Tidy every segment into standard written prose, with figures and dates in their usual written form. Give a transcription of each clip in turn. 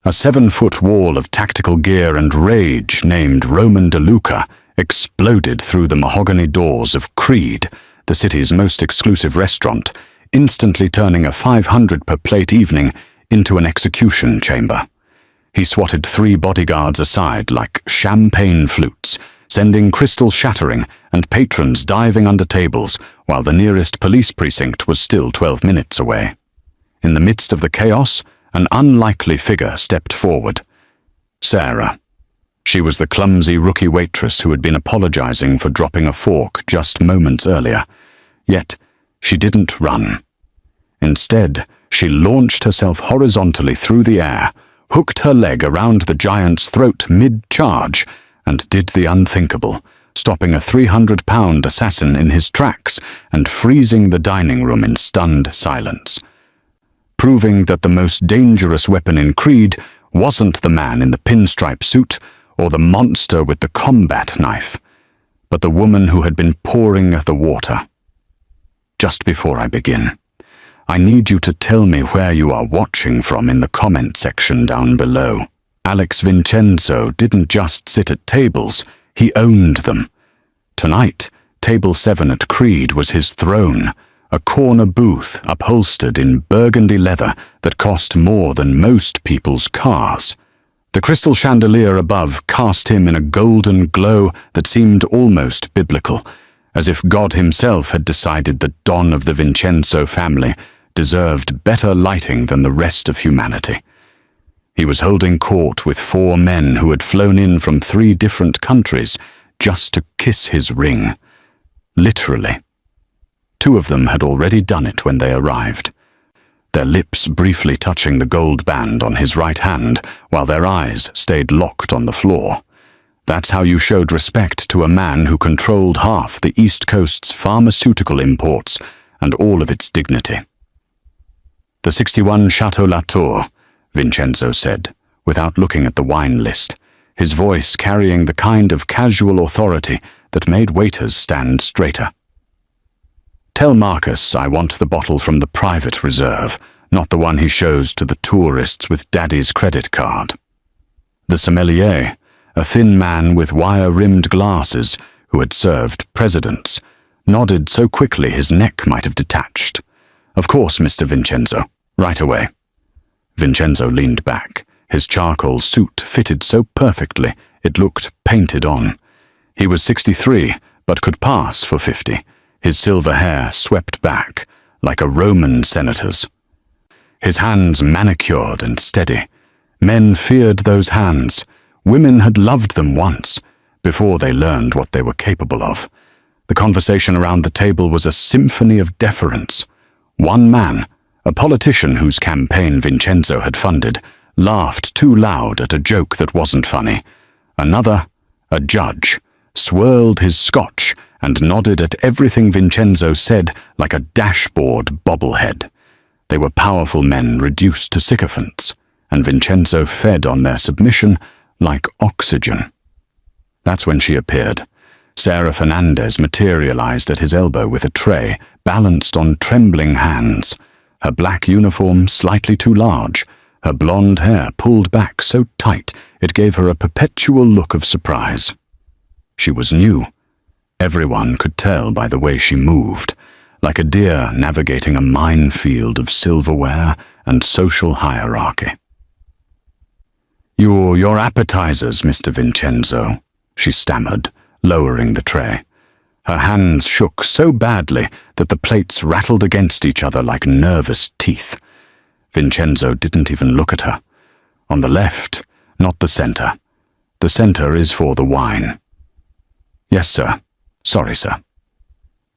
A 7-foot wall of tactical gear and rage named Roman DeLuca exploded through the mahogany doors of Creed, the city's most exclusive restaurant, instantly turning a 500 per plate evening into an execution chamber. He swatted 3 bodyguards aside like champagne flutes, sending crystal shattering and patrons diving under tables while the nearest police precinct was still 12 minutes away. In the midst of the chaos, an unlikely figure stepped forward. Sarah. She was the clumsy rookie waitress who had been apologizing for dropping a fork just moments earlier. Yet, she didn't run. Instead, she launched herself horizontally through the air, hooked her leg around the giant's throat mid-charge, and did the unthinkable, stopping a 300-pound assassin in his tracks and freezing the dining room in stunned silence. Proving that the most dangerous weapon in Creed wasn't the man in the pinstripe suit or the monster with the combat knife, but the woman who had been pouring the water. Just before I begin, I need you to tell me where you are watching from in the comment section down below. Alex Vincenzo didn't just sit at tables, he owned them. Tonight, Table 7 at Creed was his throne, a corner booth upholstered in burgundy leather that cost more than most people's cars. The crystal chandelier above cast him in a golden glow that seemed almost biblical, as if God himself had decided that Don of the Vincenzo family deserved better lighting than the rest of humanity. He was holding court with 4 men who had flown in from 3 different countries just to kiss his ring. Literally. 2 of them had already done it when they arrived, their lips briefly touching the gold band on his right hand while their eyes stayed locked on the floor. That's how you showed respect to a man who controlled half the East Coast's pharmaceutical imports and all of its dignity. The 61 Chateau Latour, Vincenzo said, without looking at the wine list, his voice carrying the kind of casual authority that made waiters stand straighter. Tell Marcus I want the bottle from the private reserve, not the one he shows to the tourists with Daddy's credit card. The sommelier, a thin man with wire-rimmed glasses who had served presidents, nodded so quickly his neck might have detached. Of course, Mr. Vincenzo, right away. Vincenzo leaned back. His charcoal suit fitted so perfectly it looked painted on. He was 63, but could pass for 50. His silver hair swept back, like a Roman senator's. His hands manicured and steady. Men feared those hands. Women had loved them once, before they learned what they were capable of. The conversation around the table was a symphony of deference. One man, a politician whose campaign Vincenzo had funded, laughed too loud at a joke that wasn't funny. Another, a judge, swirled his scotch and nodded at everything Vincenzo said like a dashboard bobblehead. They were powerful men reduced to sycophants, and Vincenzo fed on their submission like oxygen. That's when she appeared. Sarah Fernandez materialized at his elbow with a tray, balanced on trembling hands. Her black uniform slightly too large, her blonde hair pulled back so tight it gave her a perpetual look of surprise. She was new. Everyone could tell by the way she moved, like a deer navigating a minefield of silverware and social hierarchy. Your appetizers, Mr. Vincenzo," she stammered, lowering the tray. Her hands shook so badly that the plates rattled against each other like nervous teeth. Vincenzo didn't even look at her. On the left, not the center. The center is for the wine. "Yes, sir. Sorry, sir."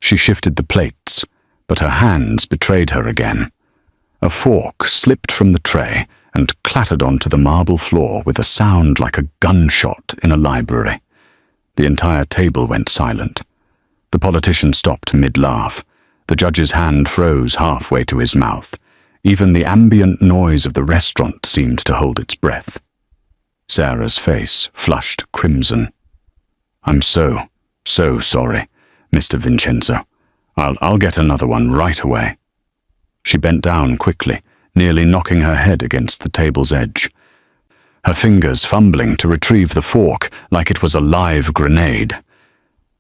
She shifted the plates, but her hands betrayed her again. A fork slipped from the tray and clattered onto the marble floor with a sound like a gunshot in a library. The entire table went silent. The politician stopped mid-laugh. The judge's hand froze halfway to his mouth. Even the ambient noise of the restaurant seemed to hold its breath. Sarah's face flushed crimson. "I'm so sorry, Mr. Vincenzo. I'll get another one right away." She bent down quickly, nearly knocking her head against the table's edge. her fingers fumbling to retrieve the fork like it was a live grenade.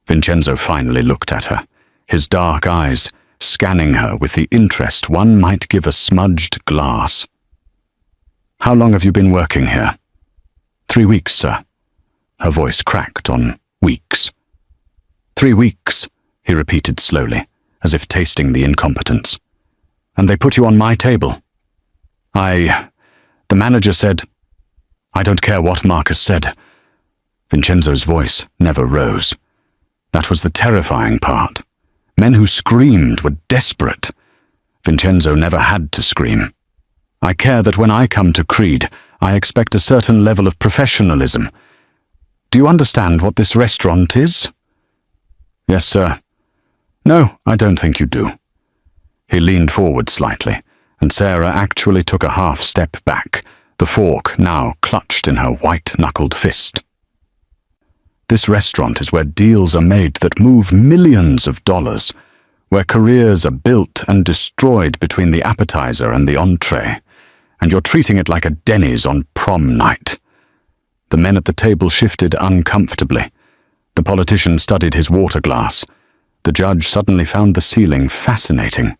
Vincenzo finally looked at her, his dark eyes scanning her with the interest one might give a smudged glass. "How long have you been working here?" "3 weeks, sir." Her voice cracked on weeks. "3 weeks," he repeated slowly, as if tasting the incompetence. "And they put you on my table?" The manager said..." "I don't care what Marcus said." Vincenzo's voice never rose. That was the terrifying part. Men who screamed were desperate. Vincenzo never had to scream. "I care that when I come to Creed, I expect a certain level of professionalism. Do you understand what this restaurant is?" "Yes, sir." "No, I don't think you do." He leaned forward slightly, and Sarah actually took a half step back, the fork now clutched in her white-knuckled fist. "This restaurant is where deals are made that move millions of dollars, where careers are built and destroyed between the appetizer and the entree, and you're treating it like a Denny's on prom night." The men at the table shifted uncomfortably. The politician studied his water glass. The judge suddenly found the ceiling fascinating.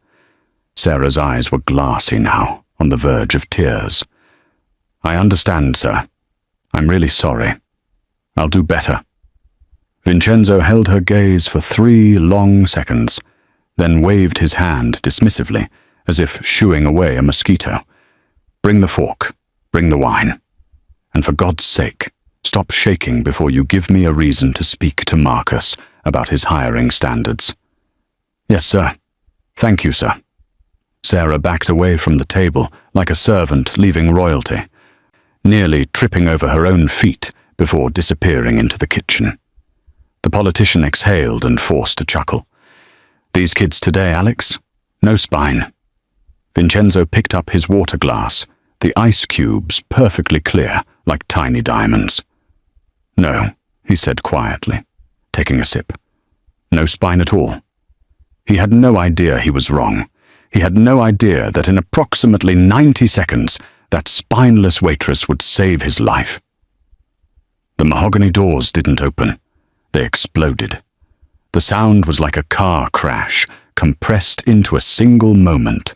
Sarah's eyes were glassy now, on the verge of tears. "I understand, sir. I'm really sorry. I'll do better." Vincenzo held her gaze for 3 long seconds, then waved his hand dismissively, as if shooing away a mosquito. "Bring the fork. Bring the wine. And for God's sake, stop shaking before you give me a reason to speak to Marcus about his hiring standards." "Yes, sir. Thank you, sir." Sarah backed away from the table like a servant leaving royalty, nearly tripping over her own feet before disappearing into the kitchen. The politician exhaled and forced a chuckle. "These kids today, Alex? No spine." Vincenzo picked up his water glass, the ice cubes perfectly clear, like tiny diamonds. "No," he said quietly, taking a sip. "No spine at all." He had no idea he was wrong. He had no idea that in approximately 90 seconds, that spineless waitress would save his life. The mahogany doors didn't open. They exploded. The sound was like a car crash, compressed into a single moment,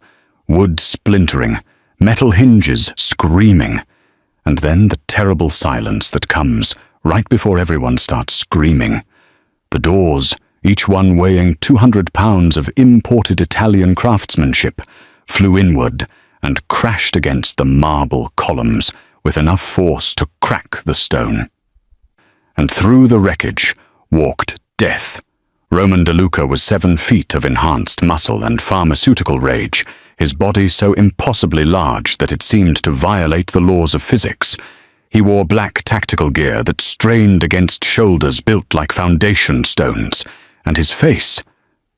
wood splintering, metal hinges screaming, and then the terrible silence that comes right before everyone starts screaming. The doors, each one weighing 200 pounds of imported Italian craftsmanship, flew inward and crashed against the marble columns with enough force to crack the stone. And through the wreckage walked death. Roman DeLuca was 7 feet of enhanced muscle and pharmaceutical rage, his body so impossibly large that it seemed to violate the laws of physics. He wore black tactical gear that strained against shoulders built like foundation stones, and his face,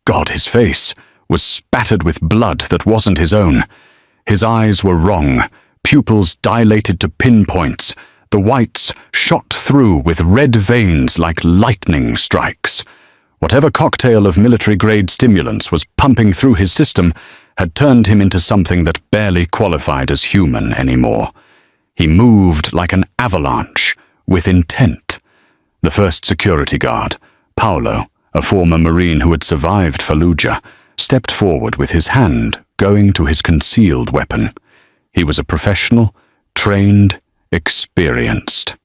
God, his face, was spattered with blood that wasn't his own. His eyes were wrong, pupils dilated to pinpoints, the whites shot through with red veins like lightning strikes. Whatever cocktail of military-grade stimulants was pumping through his system had turned him into something that barely qualified as human anymore. He moved like an avalanche, with intent. The first security guard, Paolo, a former Marine who had survived Fallujah, stepped forward with his hand going to his concealed weapon. He was a professional, trained, experienced.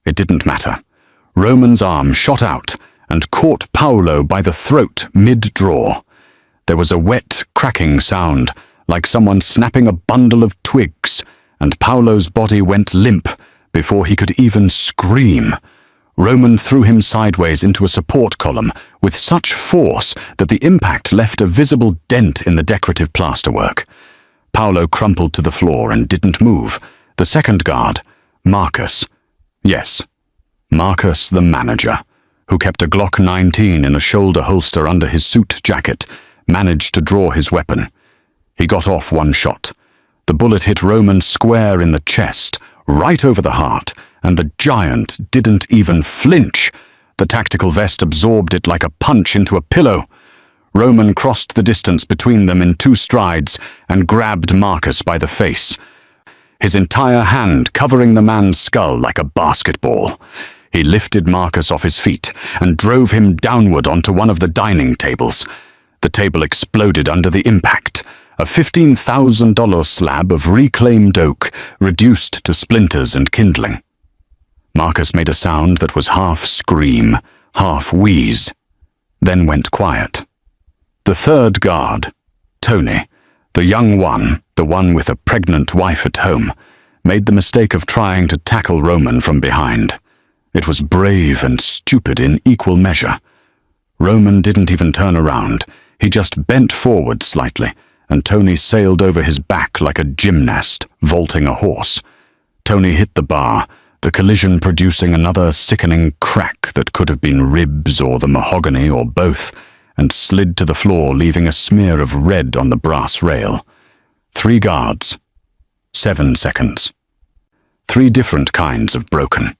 It didn't matter. Roman's arm shot out and caught Paolo by the throat mid-draw. There was a wet, cracking sound, like someone snapping a bundle of twigs, and Paolo's body went limp before he could even scream. Roman threw him sideways into a support column with such force that the impact left a visible dent in the decorative plasterwork. Paolo crumpled to the floor and didn't move. The second guard, Marcus. Yes, Marcus the manager, who kept a Glock 19 in a shoulder holster under his suit jacket, managed to draw his weapon. He got off one shot. The bullet hit Roman square in the chest, right over the heart, and the giant didn't even flinch. The tactical vest absorbed it like a punch into a pillow. Roman crossed the distance between them in 2 strides and grabbed Marcus by the face. his entire hand covering the man's skull like a basketball. He lifted Marcus off his feet and drove him downward onto one of the dining tables. The table exploded under the impact, a $15,000 slab of reclaimed oak reduced to splinters and kindling. Marcus made a sound that was half scream, half wheeze, then went quiet. The third guard, Tony, the young one, the one with a pregnant wife at home, made the mistake of trying to tackle Roman from behind. It was brave and stupid in equal measure. Roman didn't even turn around. He just bent forward slightly, and Tony sailed over his back like a gymnast vaulting a horse. Tony hit the bar, the collision producing another sickening crack that could have been ribs or the mahogany or both, and slid to the floor, leaving a smear of red on the brass rail. 3 guards. 7 seconds. 3 different kinds of broken.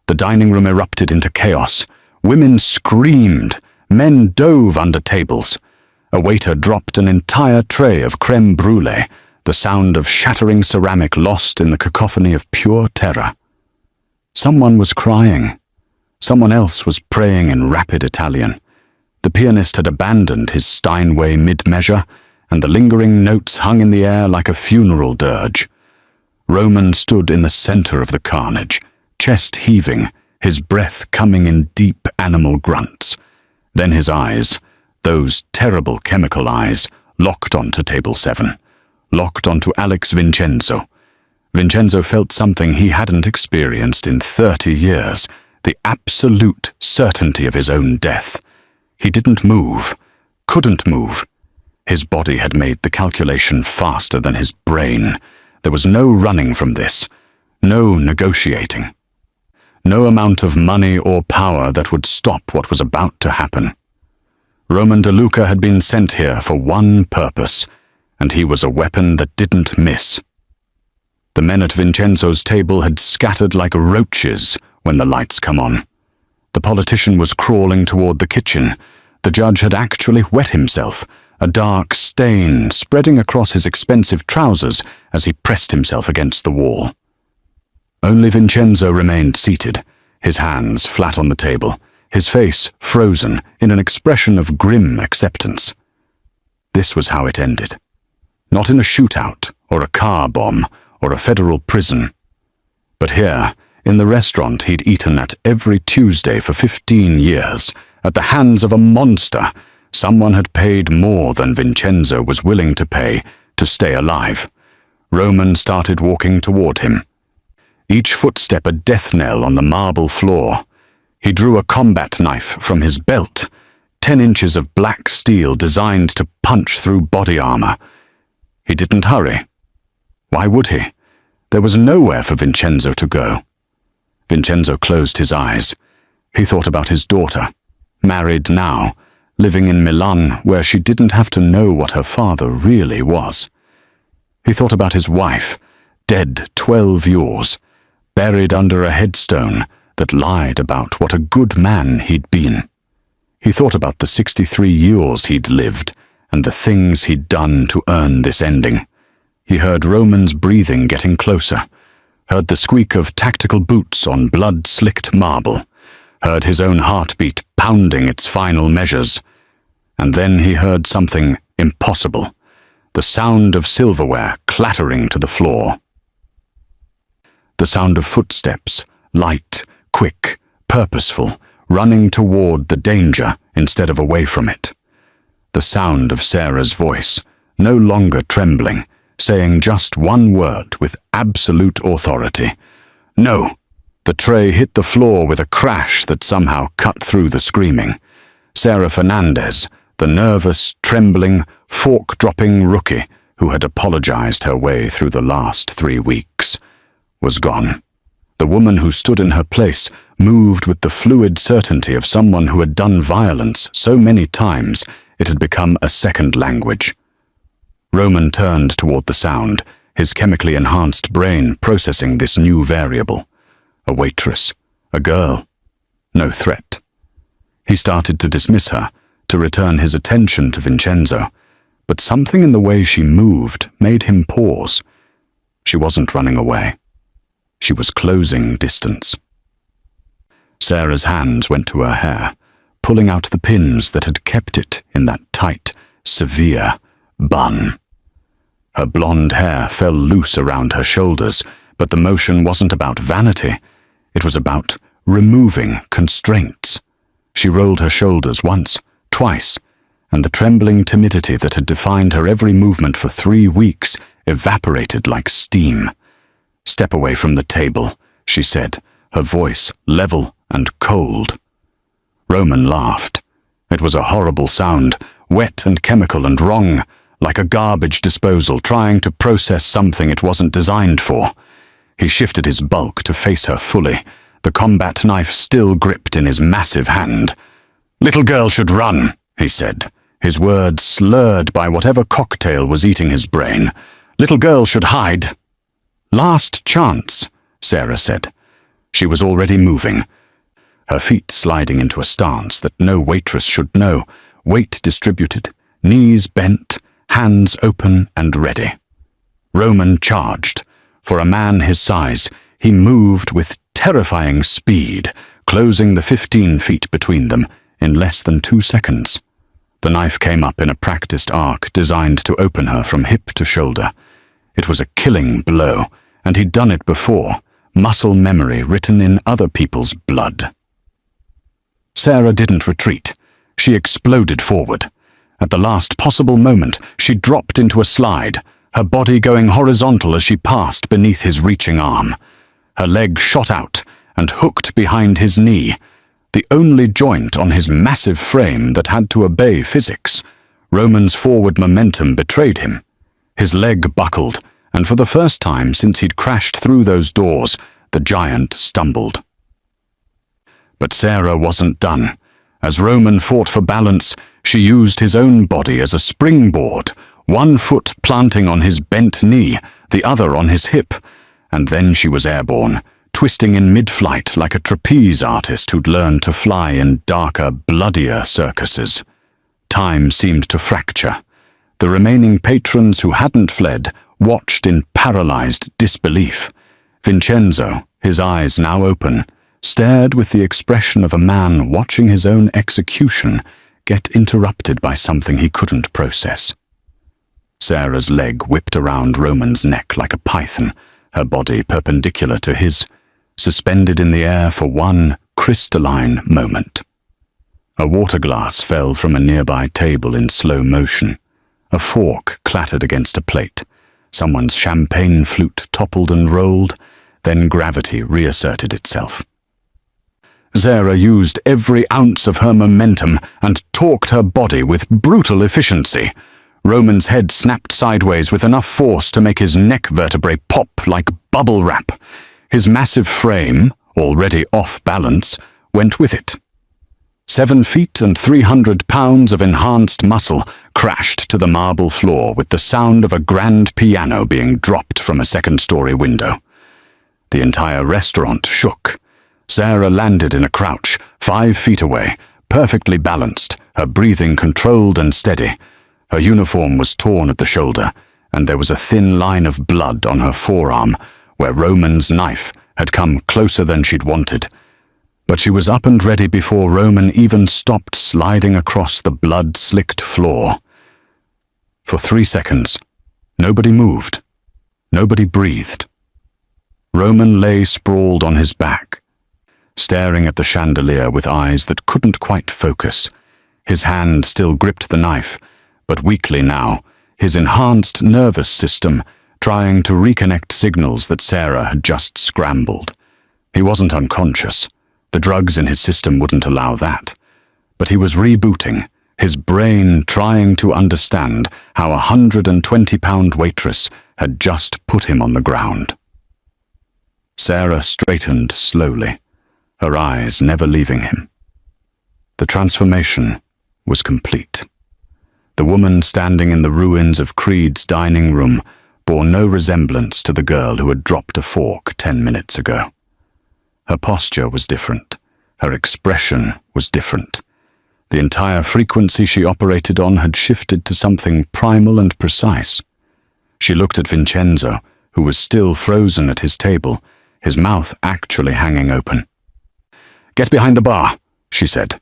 The dining room erupted into chaos. Women screamed. Men dove under tables. A waiter dropped an entire tray of creme brulee, the sound of shattering ceramic lost in the cacophony of pure terror. Someone was crying. Someone else was praying in rapid Italian. The pianist had abandoned his Steinway mid-measure, and the lingering notes hung in the air like a funeral dirge. Roman stood in the center of the carnage, chest heaving, his breath coming in deep animal grunts. Then his eyes, those terrible chemical eyes, locked onto table 7, locked onto Alex Vincenzo. Vincenzo felt something he hadn't experienced in 30 years, the absolute certainty of his own death. He didn't move, couldn't move. His body had made the calculation faster than his brain. There was no running from this, no negotiating. No amount of money or power that would stop what was about to happen. Roman DeLuca had been sent here for one purpose, and he was a weapon that didn't miss. The men at Vincenzo's table had scattered like roaches when the lights come on. The politician was crawling toward the kitchen. The judge had actually wet himself, a dark stain spreading across his expensive trousers as he pressed himself against the wall. Only Vincenzo remained seated, his hands flat on the table, his face frozen in an expression of grim acceptance. This was how it ended. Not in a shootout, or a car bomb, or a federal prison. But here, in the restaurant he'd eaten at every Tuesday for 15 years, at the hands of a monster, someone had paid more than Vincenzo was willing to pay to stay alive. Roman started walking toward him. Each footstep a death knell on the marble floor. He drew a combat knife from his belt, 10 inches of black steel designed to punch through body armor. He didn't hurry. Why would he? There was nowhere for Vincenzo to go. Vincenzo closed his eyes. He thought about his daughter, married now, living in Milan where she didn't have to know what her father really was. He thought about his wife, dead 12 years, buried under a headstone that lied about what a good man he'd been. He thought about the 63 years he'd lived and the things he'd done to earn this ending. He heard Roman's breathing getting closer, heard the squeak of tactical boots on blood-slicked marble, heard his own heartbeat pounding its final measures. And then he heard something impossible, the sound of silverware clattering to the floor. The sound of footsteps, light, quick, purposeful, running toward the danger instead of away from it. The sound of Sarah's voice, no longer trembling, saying just one word with absolute authority. No! The tray hit the floor with a crash that somehow cut through the screaming. Sarah Fernandez, the nervous, trembling, fork-dropping rookie who had apologized her way through the last 3 weeks, was gone. The woman who stood in her place moved with the fluid certainty of someone who had done violence so many times it had become a second language. Roman turned toward the sound, his chemically enhanced brain processing this new variable. A waitress, a girl, no threat. He started to dismiss her, to return his attention to Vincenzo, but something in the way she moved made him pause. She wasn't running away. She was closing distance. Sarah's hands went to her hair, pulling out the pins that had kept it in that tight, severe bun. Her blonde hair fell loose around her shoulders, but the motion wasn't about vanity. It was about removing constraints. She rolled her shoulders once, twice, and the trembling timidity that had defined her every movement for 3 weeks evaporated like steam. "Step away from the table," she said, her voice level and cold. Roman laughed. It was a horrible sound, wet and chemical and wrong, like a garbage disposal trying to process something it wasn't designed for. He shifted his bulk to face her fully, the combat knife still gripped in his massive hand. "Little girl should run," he said, his words slurred by whatever cocktail was eating his brain. "Little girl should hide." "Last chance," Sarah said. She was already moving, her feet sliding into a stance that no waitress should know, weight distributed, knees bent, hands open and ready. Roman charged. For a man his size, he moved with terrifying speed, closing the 15 feet between them in less than 2 seconds. The knife came up in a practiced arc designed to open her from hip to shoulder. It was a killing blow, and he'd done it before, muscle memory written in other people's blood. Sarah didn't retreat. She exploded forward. At the last possible moment, she dropped into a slide, her body going horizontal as she passed beneath his reaching arm. Her leg shot out and hooked behind his knee, the only joint on his massive frame that had to obey physics. Roman's forward momentum betrayed him. His leg buckled, and for the first time since he'd crashed through those doors, the giant stumbled. But Sarah wasn't done. As Roman fought for balance, she used his own body as a springboard, one foot planting on his bent knee, the other on his hip, and then she was airborne, twisting in mid-flight like a trapeze artist who'd learned to fly in darker, bloodier circuses. Time seemed to fracture. The remaining patrons who hadn't fled watched in paralyzed disbelief. Vincenzo, his eyes now open, stared with the expression of a man watching his own execution get interrupted by something he couldn't process. Sarah's leg whipped around Roman's neck like a python, her body perpendicular to his, suspended in the air for one crystalline moment. A water glass fell from a nearby table in slow motion. A fork clattered against a plate. Someone's champagne flute toppled and rolled, then gravity reasserted itself. Sarah used every ounce of her momentum and torqued her body with brutal efficiency. Roman's head snapped sideways with enough force to make his neck vertebrae pop like bubble wrap. His massive frame, already off balance, went with it. 7 feet and 300 pounds of enhanced muscle crashed to the marble floor with the sound of a grand piano being dropped from a second-story window. The entire restaurant shook. Sarah landed in a crouch, 5 feet away, perfectly balanced, her breathing controlled and steady. Her uniform was torn at the shoulder, and there was a thin line of blood on her forearm, where Roman's knife had come closer than she'd wanted. But she was up and ready before Roman even stopped sliding across the blood-slicked floor. For 3 seconds, nobody moved. Nobody breathed. Roman lay sprawled on his back, staring at the chandelier with eyes that couldn't quite focus. His hand still gripped the knife, but weakly now, his enhanced nervous system trying to reconnect signals that Sarah had just scrambled. He wasn't unconscious. The drugs in his system wouldn't allow that. But he was rebooting, his brain trying to understand how a 120-pound waitress had just put him on the ground. Sarah straightened slowly, her eyes never leaving him. The transformation was complete. The woman standing in the ruins of Creed's dining room bore no resemblance to the girl who had dropped a fork 10 minutes ago. Her posture was different. Her expression was different. The entire frequency she operated on had shifted to something primal and precise. She looked at Vincenzo, who was still frozen at his table, his mouth actually hanging open. "Get behind the bar," she said.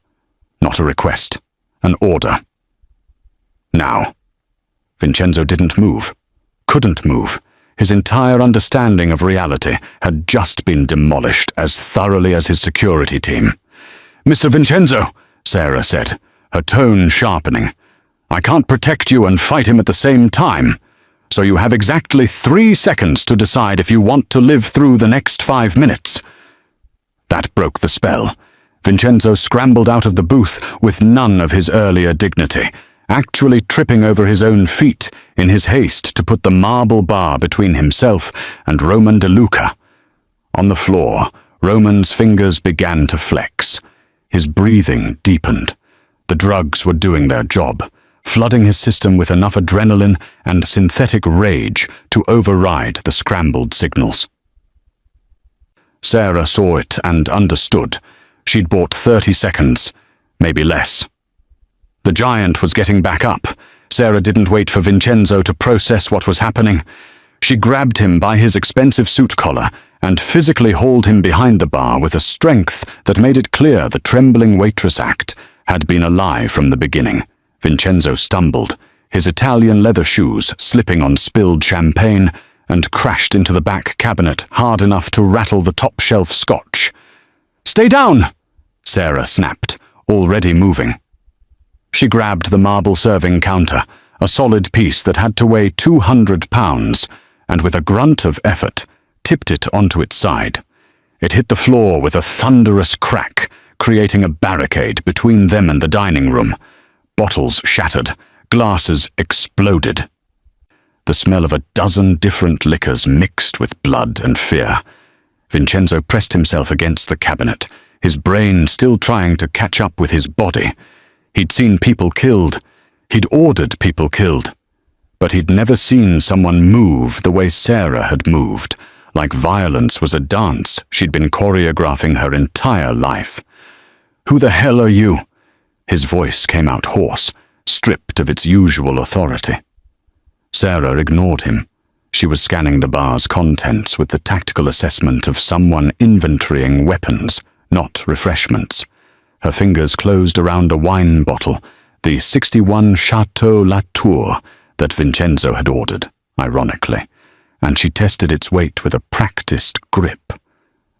Not a request, an order. Now. Vincenzo didn't move, couldn't move. His entire understanding of reality had just been demolished as thoroughly as his security team. "Mr. Vincenzo," Sarah said, her tone sharpening, "I can't protect you and fight him at the same time, so you have exactly 3 seconds to decide if you want to live through the next 5 minutes. That broke the spell. Vincenzo scrambled out of the booth with none of his earlier dignity, actually tripping over his own feet in his haste to put the marble bar between himself and Roman De Luca. On the floor, Roman's fingers began to flex. His breathing deepened. The drugs were doing their job, flooding his system with enough adrenaline and synthetic rage to override the scrambled signals. Sarah saw it and understood. She'd bought 30 seconds, maybe less. The giant was getting back up. Sarah didn't wait for Vincenzo to process what was happening. She grabbed him by his expensive suit collar and physically hauled him behind the bar with a strength that made it clear the trembling waitress act had been a lie from the beginning. Vincenzo stumbled, his Italian leather shoes slipping on spilled champagne, and crashed into the back cabinet hard enough to rattle the top-shelf scotch. "Stay down!" Sarah snapped, already moving. She grabbed the marble serving counter, a solid piece that had to weigh 200 pounds, and with a grunt of effort, tipped it onto its side. It hit the floor with a thunderous crack, creating a barricade between them and the dining room. Bottles shattered, glasses exploded. The smell of a dozen different liquors mixed with blood and fear. Vincenzo pressed himself against the cabinet, his brain still trying to catch up with his body. He'd seen people killed. He'd ordered people killed. But he'd never seen someone move the way Sarah had moved, like violence was a dance she'd been choreographing her entire life. "Who the hell are you?" His voice came out hoarse, stripped of its usual authority. Sarah ignored him. She was scanning the bar's contents with the tactical assessment of someone inventorying weapons, not refreshments. Her fingers closed around a wine bottle, the 61 Chateau Latour that Vincenzo had ordered, ironically, and she tested its weight with a practiced grip.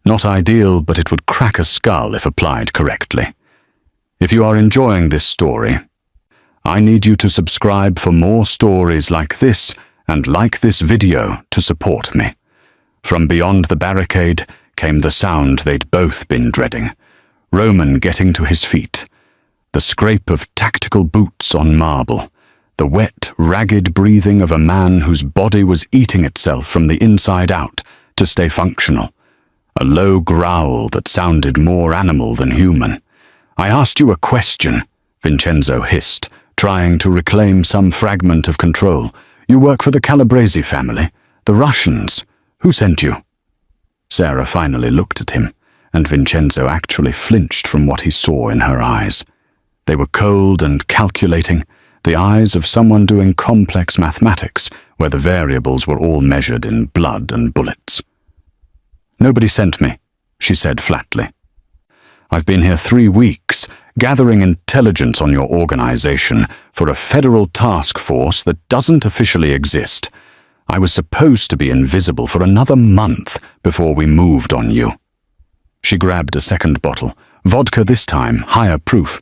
Not ideal, but it would crack a skull if applied correctly. If you are enjoying this story, I need you to subscribe for more stories like this and like this video to support me. From beyond the barricade came the sound they'd both been dreading. Roman getting to his feet. The scrape of tactical boots on marble. The wet, ragged breathing of a man whose body was eating itself from the inside out to stay functional. A low growl that sounded more animal than human. "I asked you a question," Vincenzo hissed, trying to reclaim some fragment of control. "You work for the Calabrese family, the Russians. Who sent you?" Sarah finally looked at him, and Vincenzo actually flinched from what he saw in her eyes. They were cold and calculating, the eyes of someone doing complex mathematics, where the variables were all measured in blood and bullets. "Nobody sent me," she said flatly. "I've been here 3 weeks, gathering intelligence on your organization for a federal task force that doesn't officially exist. I was supposed to be invisible for another month before we moved on you." She grabbed a second bottle, vodka this time, higher proof.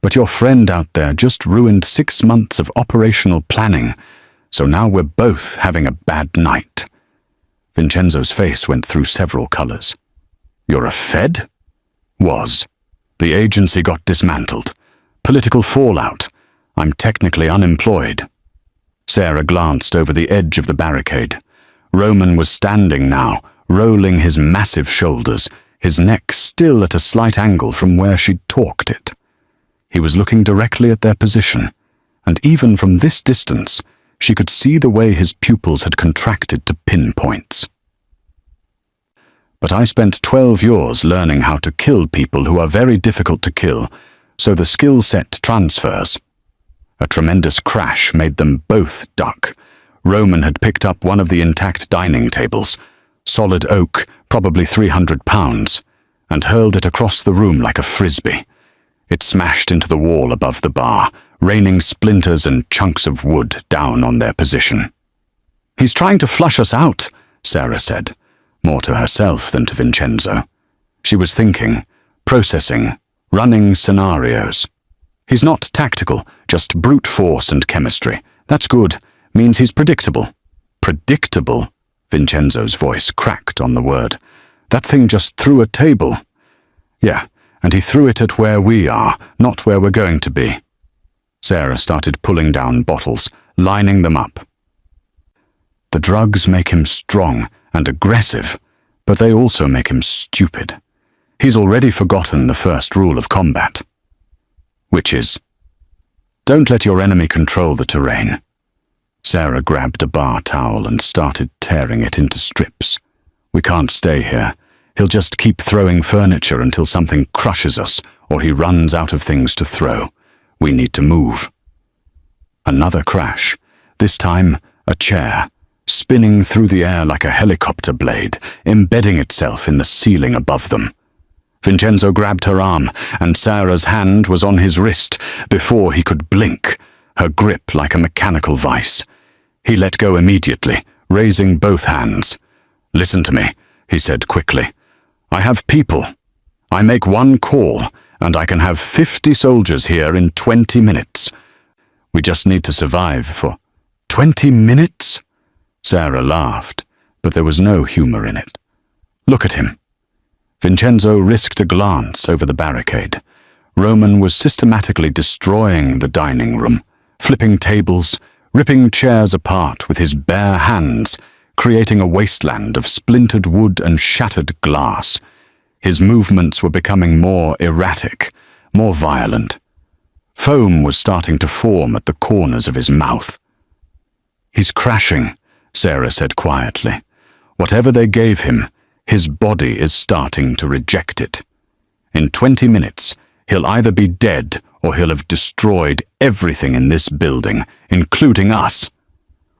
"But your friend out there just ruined 6 months of operational planning, so now we're both having a bad night." Vincenzo's face went through several colors. "You're a Fed?" "Was. The agency got dismantled. Political fallout. I'm technically unemployed." Sarah glanced over the edge of the barricade. Roman was standing now, rolling his massive shoulders, his neck still at a slight angle from where she'd torqued it. He was looking directly at their position, and even from this distance, she could see the way his pupils had contracted to pinpoints. "But I spent 12 years learning how to kill people who are very difficult to kill, so the skill set transfers." A tremendous crash made them both duck. Roman had picked up one of the intact dining tables, solid oak, probably 300 pounds, and hurled it across the room like a frisbee. It smashed into the wall above the bar, raining splinters and chunks of wood down on their position. "He's trying to flush us out," Sarah said, more to herself than to Vincenzo. She was thinking, processing, running scenarios. "He's not tactical, just brute force and chemistry. That's good. Means he's predictable." "Predictable?" Vincenzo's voice cracked on the word. "That thing just threw a table." "Yeah, and he threw it at where we are, not where we're going to be." Sarah started pulling down bottles, lining them up. "The drugs make him strong and aggressive, but they also make him stupid. He's already forgotten the first rule of combat, which is, don't let your enemy control the terrain." Sarah grabbed a bar towel and started tearing it into strips. "We can't stay here. He'll just keep throwing furniture until something crushes us or he runs out of things to throw. We need to move." Another crash, this time a chair, spinning through the air like a helicopter blade, embedding itself in the ceiling above them. Vincenzo grabbed her arm, and Sarah's hand was on his wrist before he could blink, her grip like a mechanical vice. He let go immediately, raising both hands. "Listen to me," he said quickly. "I have people. I make one call, and I can have 50 soldiers here in 20 minutes. We just need to survive for 20 minutes? Sarah laughed, but there was no humor in it. "Look at him." Vincenzo risked a glance over the barricade. Roman was systematically destroying the dining room, flipping tables, ripping chairs apart with his bare hands, creating a wasteland of splintered wood and shattered glass. His movements were becoming more erratic, more violent. Foam was starting to form at the corners of his mouth. "He's crashing," Sarah said quietly. "Whatever they gave him, his body is starting to reject it. In 20 minutes, he'll either be dead or he'll have destroyed everything in this building, including us.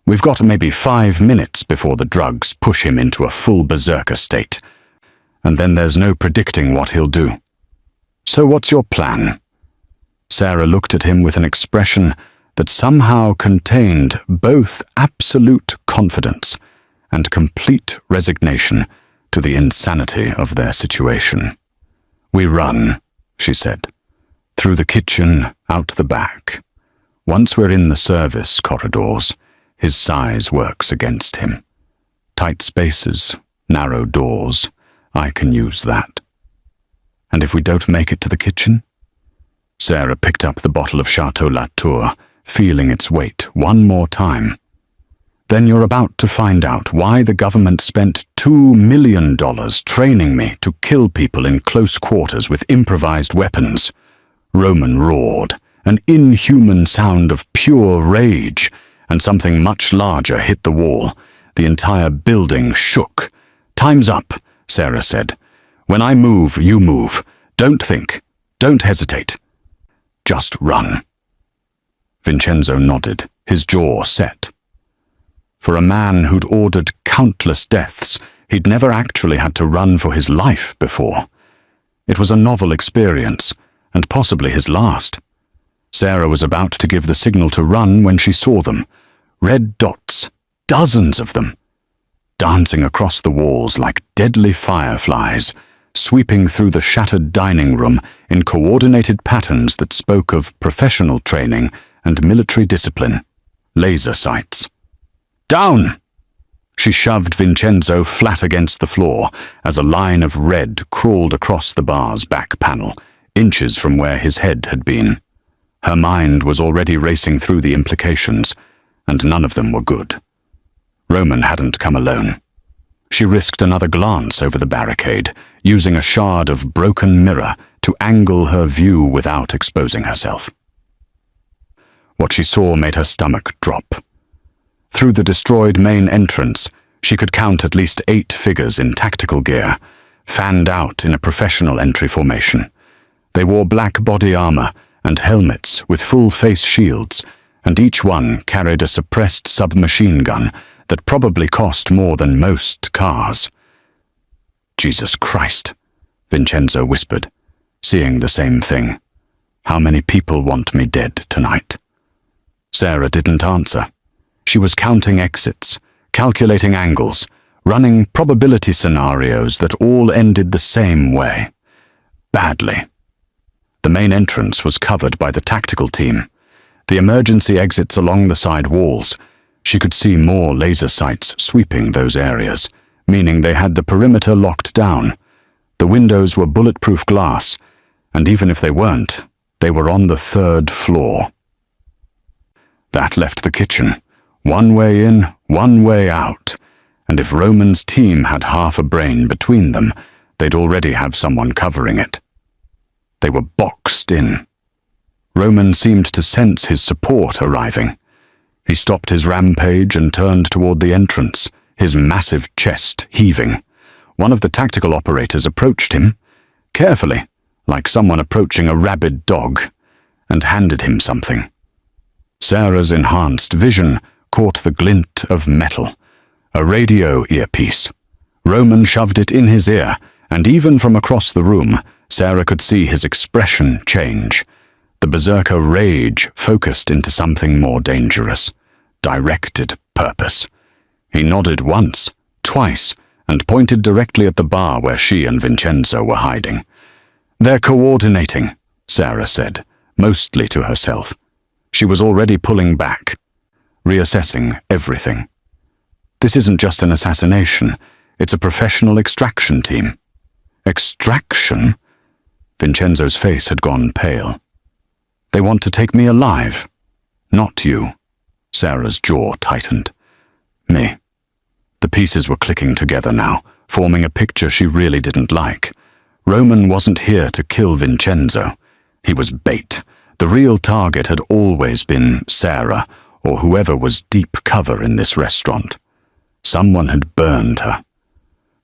We've got maybe 5 minutes before the drugs push him into a full berserker state. And then there's no predicting what he'll do. So what's your plan?" Sarah looked at him with an expression that somehow contained both absolute confidence and complete resignation to the insanity of their situation. "We run," she said, "through the kitchen, out the back. Once we're in the service corridors, his size works against him. Tight spaces, narrow doors, I can use that. And if we don't make it to the kitchen?" Sarah picked up the bottle of Chateau Latour, feeling its weight one more time. "Then you're about to find out why the government spent $2 million training me to kill people in close quarters with improvised weapons." Roman roared, an inhuman sound of pure rage, and something much larger hit the wall. The entire building shook. "Time's up," Sarah said. "When I move, you move. Don't think. Don't hesitate. Just run." Vincenzo nodded, his jaw set. For a man who'd ordered countless deaths, he'd never actually had to run for his life before. It was a novel experience, and possibly his last. Sarah was about to give the signal to run when she saw them. Red dots, dozens of them, dancing across the walls like deadly fireflies, sweeping through the shattered dining room in coordinated patterns that spoke of professional training and military discipline. Laser sights. "Down!" She shoved Vincenzo flat against the floor as a line of red crawled across the bar's back panel, inches from where his head had been. Her mind was already racing through the implications, and none of them were good. Roman hadn't come alone. She risked another glance over the barricade, using a shard of broken mirror to angle her view without exposing herself. What she saw made her stomach drop. Through the destroyed main entrance, she could count at least 8 figures in tactical gear, fanned out in a professional entry formation. They wore black body armor and helmets with full face shields, and each one carried a suppressed submachine gun that probably cost more than most cars. "Jesus Christ," Vincenzo whispered, seeing the same thing. "How many people want me dead tonight?" Sarah didn't answer. She was counting exits, calculating angles, running probability scenarios that all ended the same way. Badly. The main entrance was covered by the tactical team. The emergency exits along the side walls. She could see more laser sights sweeping those areas, meaning they had the perimeter locked down. The windows were bulletproof glass, and even if they weren't, they were on the 3rd floor. That left the kitchen. One way in, one way out. And if Roman's team had half a brain between them, they'd already have someone covering it. They were boxed in. Roman seemed to sense his support arriving. He stopped his rampage and turned toward the entrance, his massive chest heaving. One of the tactical operators approached him, carefully, like someone approaching a rabid dog, and handed him something. Sarah's enhanced vision caught the glint of metal. A radio earpiece. Roman shoved it in his ear, and even from across the room, Sarah could see his expression change. The berserker rage focused into something more dangerous. Directed purpose. He nodded once, twice, and pointed directly at the bar where she and Vincenzo were hiding. "They're coordinating," Sarah said, mostly to herself. She was already pulling back, reassessing everything. This isn't just an assassination, it's a professional extraction team. Extraction? Vincenzo's face had gone pale. "They want to take me alive. Not you." Sarah's jaw tightened. "Me." The pieces were clicking together now, forming a picture she really didn't like. Roman wasn't here to kill Vincenzo. He was bait. The real target had always been Sarah, or whoever was deep cover in this restaurant. Someone had burned her.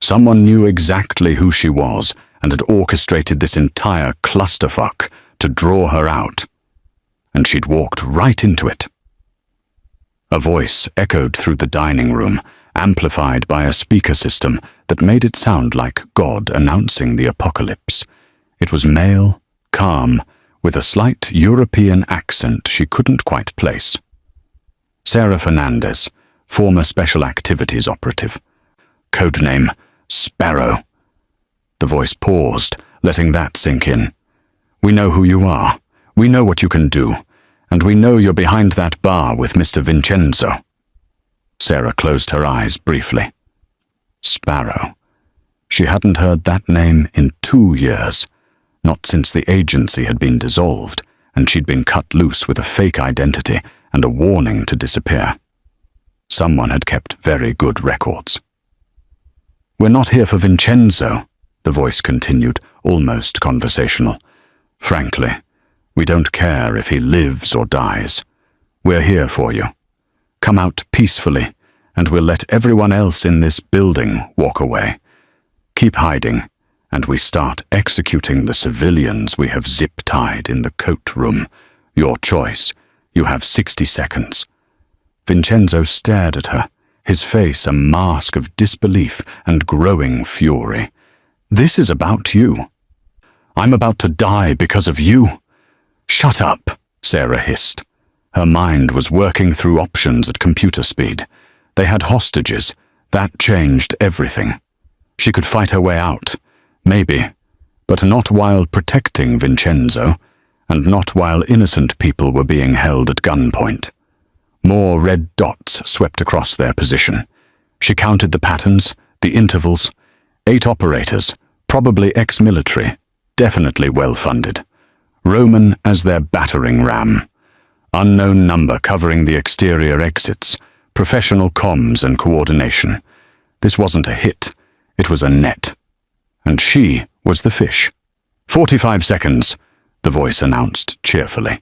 Someone knew exactly who she was and had orchestrated this entire clusterfuck to draw her out. And she'd walked right into it. A voice echoed through the dining room, amplified by a speaker system that made it sound like God announcing the apocalypse. It was male, calm, with a slight European accent she couldn't quite place. Sarah Fernandez, former Special Activities operative. Codename Sparrow. The voice paused, letting that sink in. "We know who you are. We know what you can do. And we know you're behind that bar with Mr. Vincenzo." Sarah closed her eyes briefly. Sparrow. She hadn't heard that name in 2 years, not since the agency had been dissolved and she'd been cut loose with a fake identity and a warning to disappear. Someone had kept very good records. "We're not here for Vincenzo," the voice continued, almost conversational. "Frankly, we don't care if he lives or dies. We're here for you. Come out peacefully, and we'll let everyone else in this building walk away. Keep hiding, and we start executing the civilians we have zip-tied in the coat room. Your choice. You have 60 seconds. Vincenzo stared at her, his face a mask of disbelief and growing fury. "This is about you. I'm about to die because of you." "Shut up," Sarah hissed. Her mind was working through options at computer speed. They had hostages. That changed everything. She could fight her way out, maybe, but not while protecting Vincenzo, and not while innocent people were being held at gunpoint. More red dots swept across their position. She counted the patterns, the intervals. 8 operators, probably ex-military, definitely well-funded. Roman as their battering ram. Unknown number covering the exterior exits, professional comms and coordination. This wasn't a hit, it was a net. And she was the fish. 45 seconds, the voice announced cheerfully.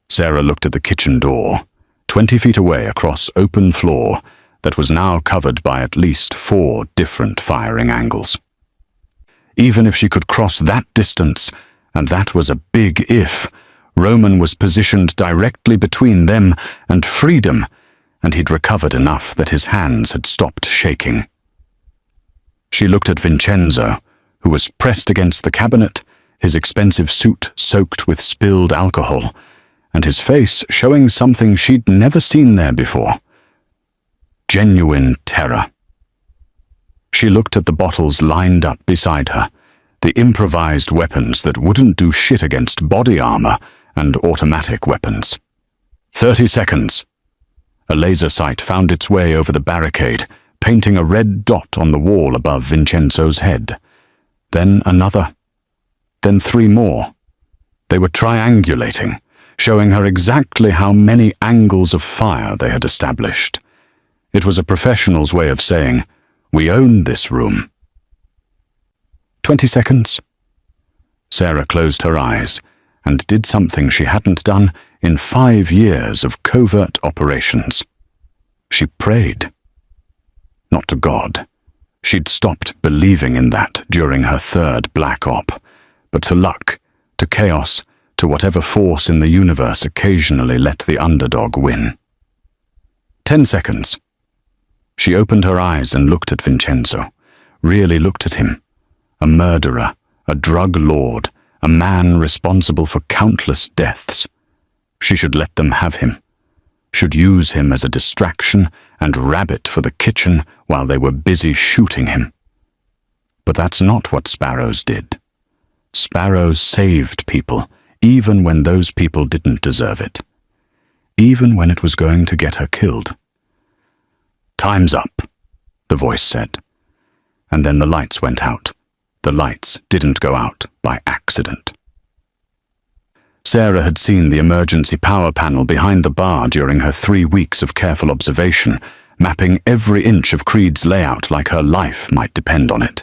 Sarah looked at the kitchen door, 20 feet away across open floor that was now covered by at least 4 different firing angles. Even if she could cross that distance, and that was a big if, Roman was positioned directly between them and freedom, and he'd recovered enough that his hands had stopped shaking. She looked at Vincenzo, who was pressed against the cabinet, his expensive suit soaked with spilled alcohol, and his face showing something she'd never seen there before. Genuine terror. She looked at the bottles lined up beside her, the improvised weapons that wouldn't do shit against body armor and automatic weapons. 30 seconds. A laser sight found its way over the barricade, painting a red dot on the wall above Vincenzo's head. Then another. Then 3 more. They were triangulating, showing her exactly how many angles of fire they had established. It was a professional's way of saying, "We own this room." 20 seconds. Sarah closed her eyes and did something she hadn't done in 5 years of covert operations. She prayed. Not to God. She'd stopped believing in that during her 3rd Black Op, but to luck, to chaos, to whatever force in the universe occasionally let the underdog win. 10 seconds. She opened her eyes and looked at Vincenzo, really looked at him. A murderer, a drug lord, a man responsible for countless deaths. She should let them have him. Should use him as a distraction and rabbit for the kitchen while they were busy shooting him. But that's not what sparrows did. Sparrows saved people, even when those people didn't deserve it. Even when it was going to get her killed. "Time's up," the voice said. And then the lights went out. The lights didn't go out by accident. Sarah had seen the emergency power panel behind the bar during her 3 weeks of careful observation, mapping every inch of Creed's layout like her life might depend on it.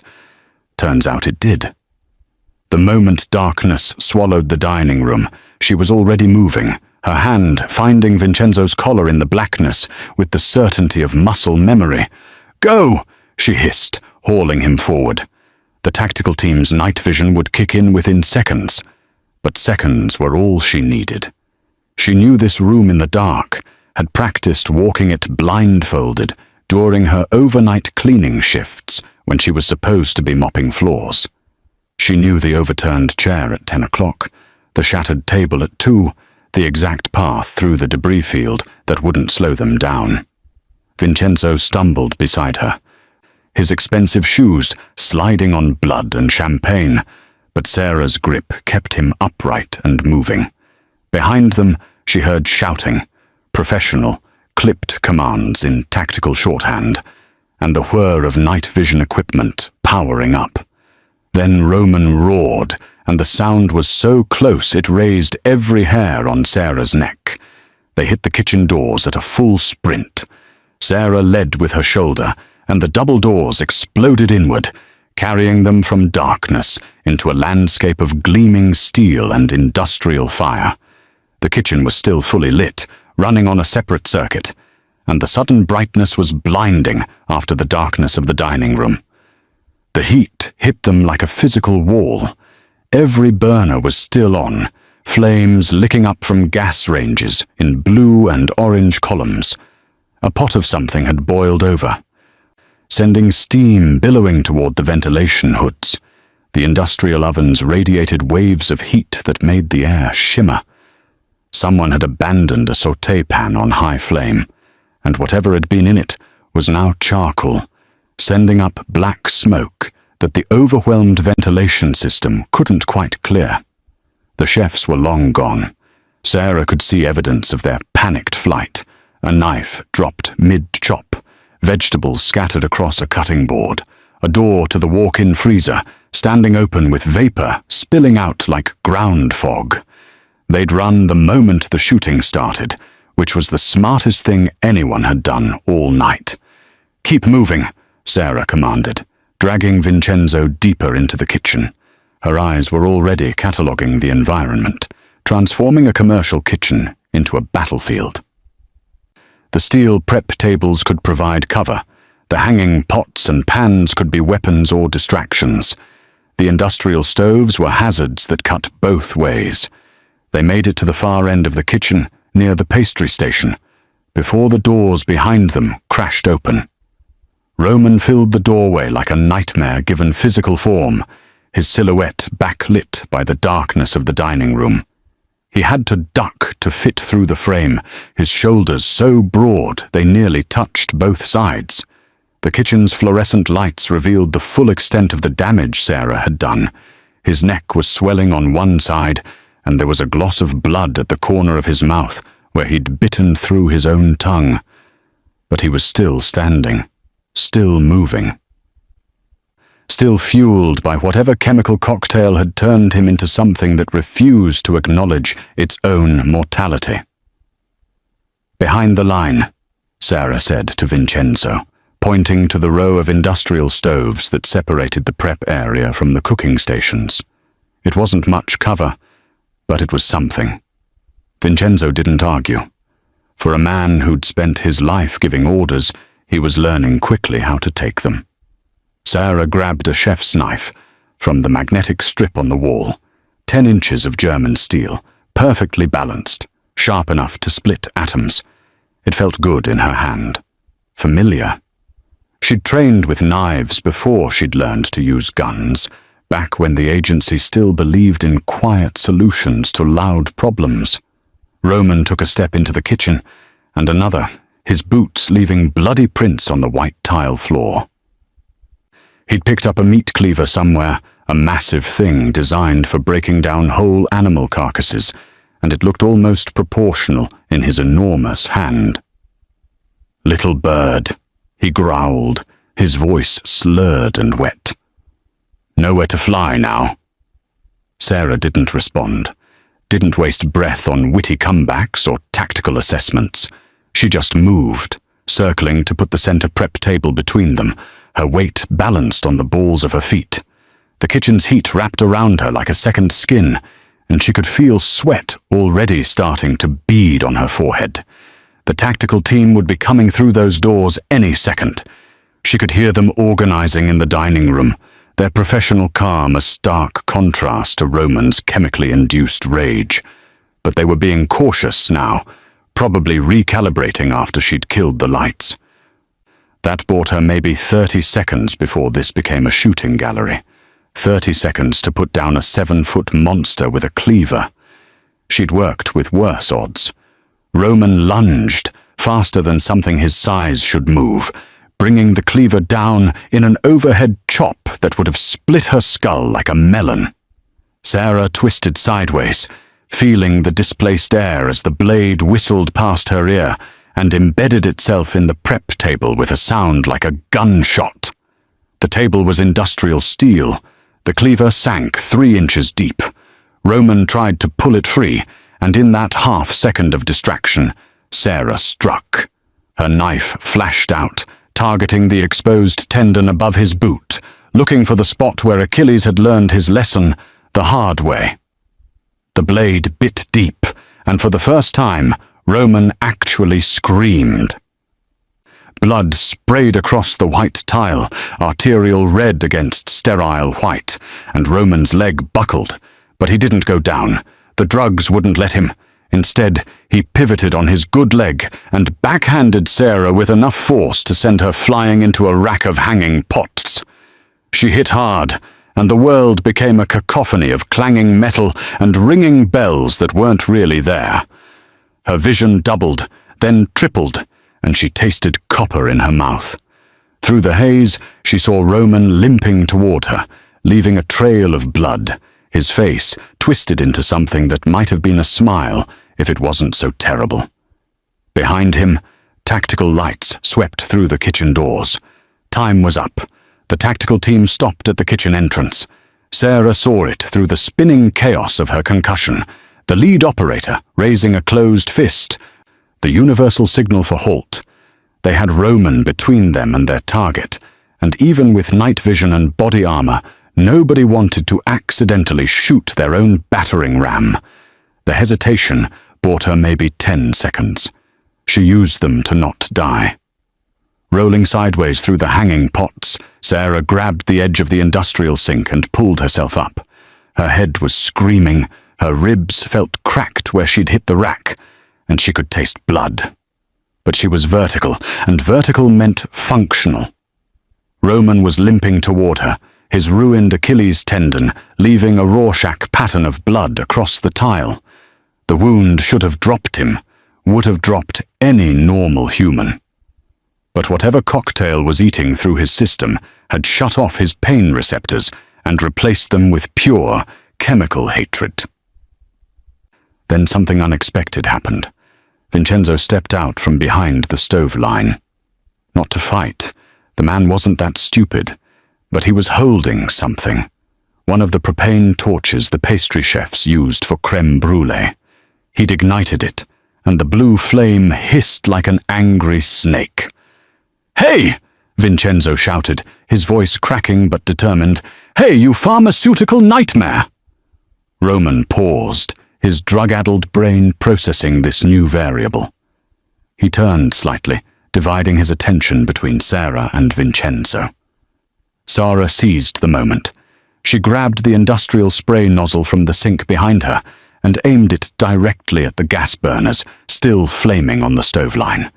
Turns out it did. The moment darkness swallowed the dining room, she was already moving, her hand finding Vincenzo's collar in the blackness with the certainty of muscle memory. "Go!" she hissed, hauling him forward. The tactical team's night vision would kick in within seconds, but seconds were all she needed. She knew this room in the dark, had practiced walking it blindfolded during her overnight cleaning shifts when she was supposed to be mopping floors. She knew the overturned chair at 10 o'clock, the shattered table at 2, the exact path through the debris field that wouldn't slow them down. Vincenzo stumbled beside her, his expensive shoes sliding on blood and champagne, but Sarah's grip kept him upright and moving. Behind them, she heard shouting, professional, clipped commands in tactical shorthand, and the whir of night vision equipment powering up. Then Roman roared, and the sound was so close it raised every hair on Sarah's neck. They hit the kitchen doors at a full sprint. Sarah led with her shoulder, and the double doors exploded inward, carrying them from darkness into a landscape of gleaming steel and industrial fire. The kitchen was still fully lit, running on a separate circuit, and the sudden brightness was blinding after the darkness of the dining room. The heat hit them like a physical wall. Every burner was still on, flames licking up from gas ranges in blue and orange columns. A pot of something had boiled over, sending steam billowing toward the ventilation hoods. The industrial ovens radiated waves of heat that made the air shimmer. Someone had abandoned a sauté pan on high flame, and whatever had been in it was now charcoal, sending up black smoke that the overwhelmed ventilation system couldn't quite clear. The chefs were long gone. Sarah could see evidence of their panicked flight, a knife dropped mid-chop, vegetables scattered across a cutting board, a door to the walk-in freezer standing open with vapor spilling out like ground fog. They'd run the moment the shooting started, which was the smartest thing anyone had done all night. "Keep moving," Sarah commanded, dragging Vincenzo deeper into the kitchen. Her eyes were already cataloguing the environment, transforming a commercial kitchen into a battlefield. The steel prep tables could provide cover. The hanging pots and pans could be weapons or distractions. The industrial stoves were hazards that cut both ways. They made it to the far end of the kitchen, near the pastry station, before the doors behind them crashed open. Roman filled the doorway like a nightmare given physical form, his silhouette backlit by the darkness of the dining room. He had to duck to fit through the frame, his shoulders so broad they nearly touched both sides. The kitchen's fluorescent lights revealed the full extent of the damage Sarah had done. His neck was swelling on one side, and there was a gloss of blood at the corner of his mouth where he'd bitten through his own tongue. But he was still standing, still moving. Still fueled by whatever chemical cocktail had turned him into something that refused to acknowledge its own mortality. "Behind the line," Sarah said to Vincenzo, pointing to the row of industrial stoves that separated the prep area from the cooking stations. It wasn't much cover, but it was something. Vincenzo didn't argue. For a man who'd spent his life giving orders, he was learning quickly how to take them. Sarah grabbed a chef's knife from the magnetic strip on the wall, 10 inches of German steel, perfectly balanced, sharp enough to split atoms. It felt good in her hand. Familiar. She'd trained with knives before she'd learned to use guns, back when the agency still believed in quiet solutions to loud problems. Roman took a step into the kitchen, and another, his boots leaving bloody prints on the white tile floor. He'd picked up a meat cleaver somewhere, a massive thing designed for breaking down whole animal carcasses, and it looked almost proportional in his enormous hand. "Little bird," he growled, his voice slurred and wet. "Nowhere to fly now." Sarah didn't respond, didn't waste breath on witty comebacks or tactical assessments. She just moved, circling to put the center prep table between them, her weight balanced on the balls of her feet. The kitchen's heat wrapped around her like a second skin, and she could feel sweat already starting to bead on her forehead. The tactical team would be coming through those doors any second. She could hear them organizing in the dining room, their professional calm a stark contrast to Roman's chemically induced rage. But they were being cautious now, probably recalibrating after she'd killed the lights. That bought her maybe 30 seconds before this became a shooting gallery. 30 seconds to put down a 7-foot monster with a cleaver. She'd worked with worse odds. Roman lunged, faster than something his size should move, bringing the cleaver down in an overhead chop that would have split her skull like a melon. Sarah twisted sideways, feeling the displaced air as the blade whistled past her ear and embedded itself in the prep table with a sound like a gunshot. The table was industrial steel. The cleaver sank 3 inches deep. Roman tried to pull it free, and in that half-second of distraction, Sarah struck. Her knife flashed out, targeting the exposed tendon above his boot, looking for the spot where Achilles had learned his lesson the hard way. The blade bit deep, and for the first time, Roman actually screamed. Blood sprayed across the white tile, arterial red against sterile white, and Roman's leg buckled, but he didn't go down. The drugs wouldn't let him. Instead, he pivoted on his good leg and backhanded Sarah with enough force to send her flying into a rack of hanging pots. She hit hard, and the world became a cacophony of clanging metal and ringing bells that weren't really there. Her vision doubled, then tripled, and she tasted copper in her mouth. Through the haze, she saw Roman limping toward her, leaving a trail of blood, his face twisted into something that might have been a smile if it wasn't so terrible. Behind him, tactical lights swept through the kitchen doors. Time was up. The tactical team stopped at the kitchen entrance. Sarah saw it through the spinning chaos of her concussion, the lead operator raising a closed fist, the universal signal for halt. They had Roman between them and their target, and even with night vision and body armor, nobody wanted to accidentally shoot their own battering ram. The hesitation bought her maybe 10 seconds. She used them to not die. Rolling sideways through the hanging pots, Sarah grabbed the edge of the industrial sink and pulled herself up. Her head was screaming, Her ribs felt cracked where she'd hit the rack, and she could taste blood. But she was vertical, and vertical meant functional. Roman was limping toward her, his ruined Achilles tendon leaving a Rorschach pattern of blood across the tile. The wound should have dropped him, would have dropped any normal human. But whatever cocktail was eating through his system had shut off his pain receptors and replaced them with pure, chemical hatred. Then something unexpected happened. Vincenzo stepped out from behind the stove line. Not to fight. The man wasn't that stupid. But he was holding something. One of the propane torches the pastry chefs used for creme brulee. He'd ignited it, and the blue flame hissed like an angry snake. "Hey!" Vincenzo shouted, his voice cracking but determined. "Hey, you pharmaceutical nightmare!" Roman paused, his drug-addled brain processing this new variable. He turned slightly, dividing his attention between Sarah and Vincenzo. Sarah seized the moment. She grabbed the industrial spray nozzle from the sink behind her and aimed it directly at the gas burners, still flaming on the stove line.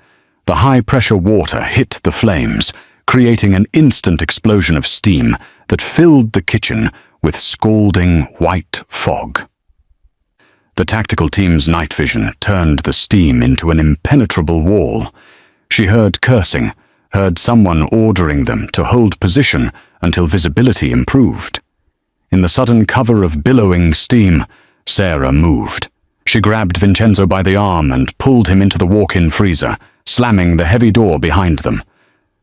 The high-pressure water hit the flames, creating an instant explosion of steam that filled the kitchen with scalding white fog. The tactical team's night vision turned the steam into an impenetrable wall. She heard cursing, heard someone ordering them to hold position until visibility improved. In the sudden cover of billowing steam, Sarah moved. She grabbed Vincenzo by the arm and pulled him into the walk-in freezer, slamming the heavy door behind them.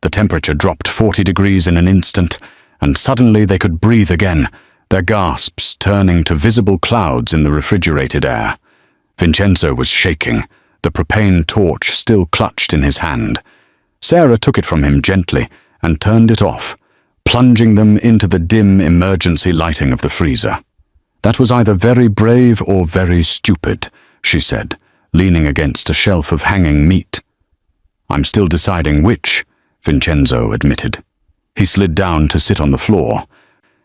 The temperature dropped 40 degrees in an instant, and suddenly they could breathe again, their gasps turning to visible clouds in the refrigerated air. Vincenzo was shaking, the propane torch still clutched in his hand. Sarah took it from him gently and turned it off, plunging them into the dim emergency lighting of the freezer. "That was either very brave or very stupid," she said, leaning against a shelf of hanging meat. "I'm still deciding which," Vincenzo admitted. He slid down to sit on the floor,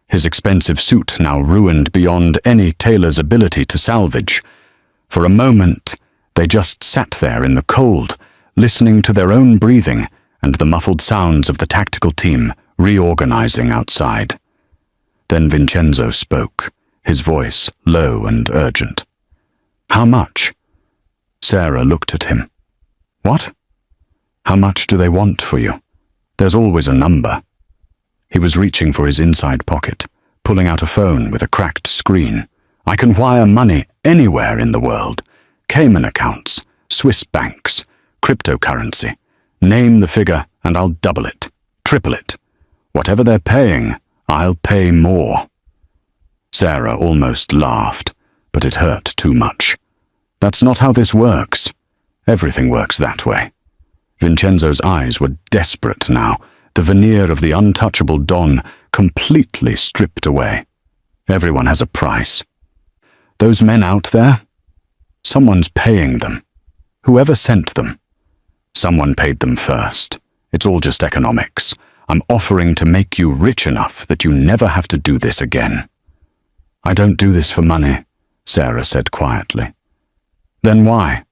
his expensive suit now ruined beyond any tailor's ability to salvage. For a moment, they just sat there in the cold, listening to their own breathing and the muffled sounds of the tactical team reorganizing outside. Then Vincenzo spoke, his voice low and urgent. "How much?" Sarah looked at him. "What? How much do they want for you? There's always a number." He was reaching for his inside pocket, pulling out a phone with a cracked screen. "I can wire money anywhere in the world. Cayman accounts, Swiss banks, cryptocurrency. Name the figure and I'll double it, triple it. Whatever they're paying, I'll pay more." Sarah almost laughed, but it hurt too much. "That's not how this works. Everything works that way." Vincenzo's eyes were desperate now, the veneer of the untouchable Don completely stripped away. Everyone has a price. Those men out there? Someone's paying them. Whoever sent them. Someone paid them first. It's all just economics. I'm offering to make you rich enough that you never have to do this again. "I don't do this for money," Sarah said quietly. "Then why?"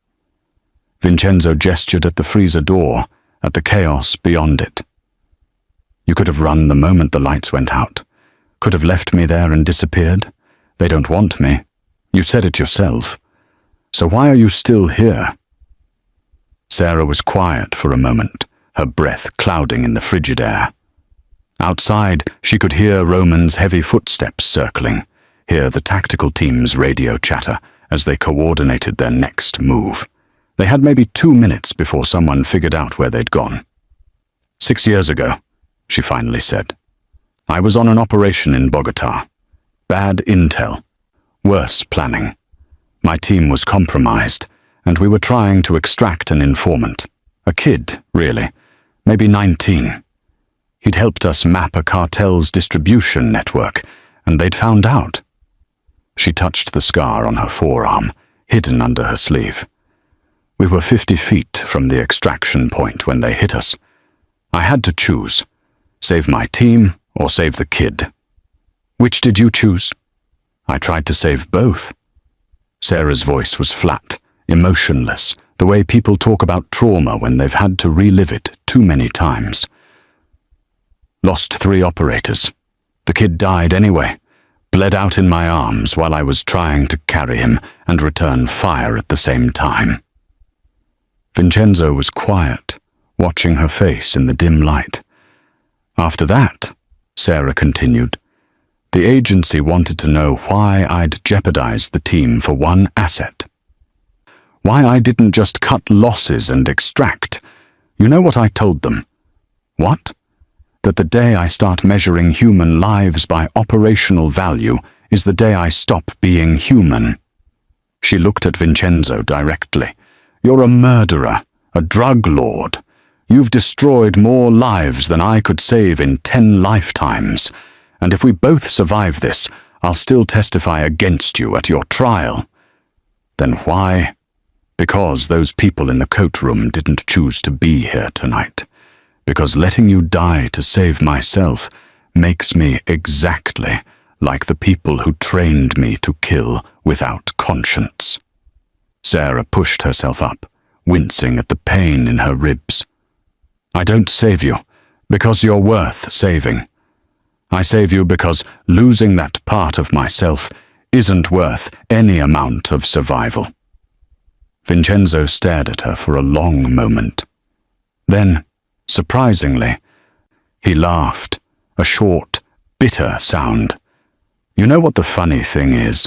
Vincenzo gestured at the freezer door, at the chaos beyond it. "You could have run the moment the lights went out. Could have left me there and disappeared. They don't want me. You said it yourself. So why are you still here?" Sarah was quiet for a moment, her breath clouding in the frigid air. Outside, she could hear Roman's heavy footsteps circling, hear the tactical team's radio chatter as they coordinated their next move. They had maybe 2 minutes before someone figured out where they'd gone. 6 years ago, she finally said. "I was on an operation in Bogota. Bad intel. Worse planning. My team was compromised, and we were trying to extract an informant. A kid, really. Maybe 19. He'd helped us map a cartel's distribution network, and they'd found out." She touched the scar on her forearm, hidden under her sleeve. "We were 50 feet from the extraction point when they hit us. I had to choose. Save my team or save the kid. Which did you choose?" "I tried to save both." Sarah's voice was flat, emotionless, the way people talk about trauma when they've had to relive it too many times. Lost 3 operators. The kid died anyway, bled out in my arms while I was trying to carry him and return fire at the same time. Vincenzo was quiet, watching her face in the dim light. After that, Sarah continued, the agency wanted to know why I'd jeopardized the team for one asset. Why I didn't just cut losses and extract. You know what I told them? What? That the day I start measuring human lives by operational value is the day I stop being human. She looked at Vincenzo directly. You're a murderer, a drug lord. You've destroyed more lives than I could save in 10 lifetimes. And if we both survive this, I'll still testify against you at your trial. Then why? Because those people in the coat room didn't choose to be here tonight. Because letting you die to save myself makes me exactly like the people who trained me to kill without conscience. Sarah pushed herself up, wincing at the pain in her ribs. I don't save you because you're worth saving. I save you because losing that part of myself isn't worth any amount of survival. Vincenzo stared at her for a long moment. Then, surprisingly, he laughed, a short, bitter sound. You know what the funny thing is?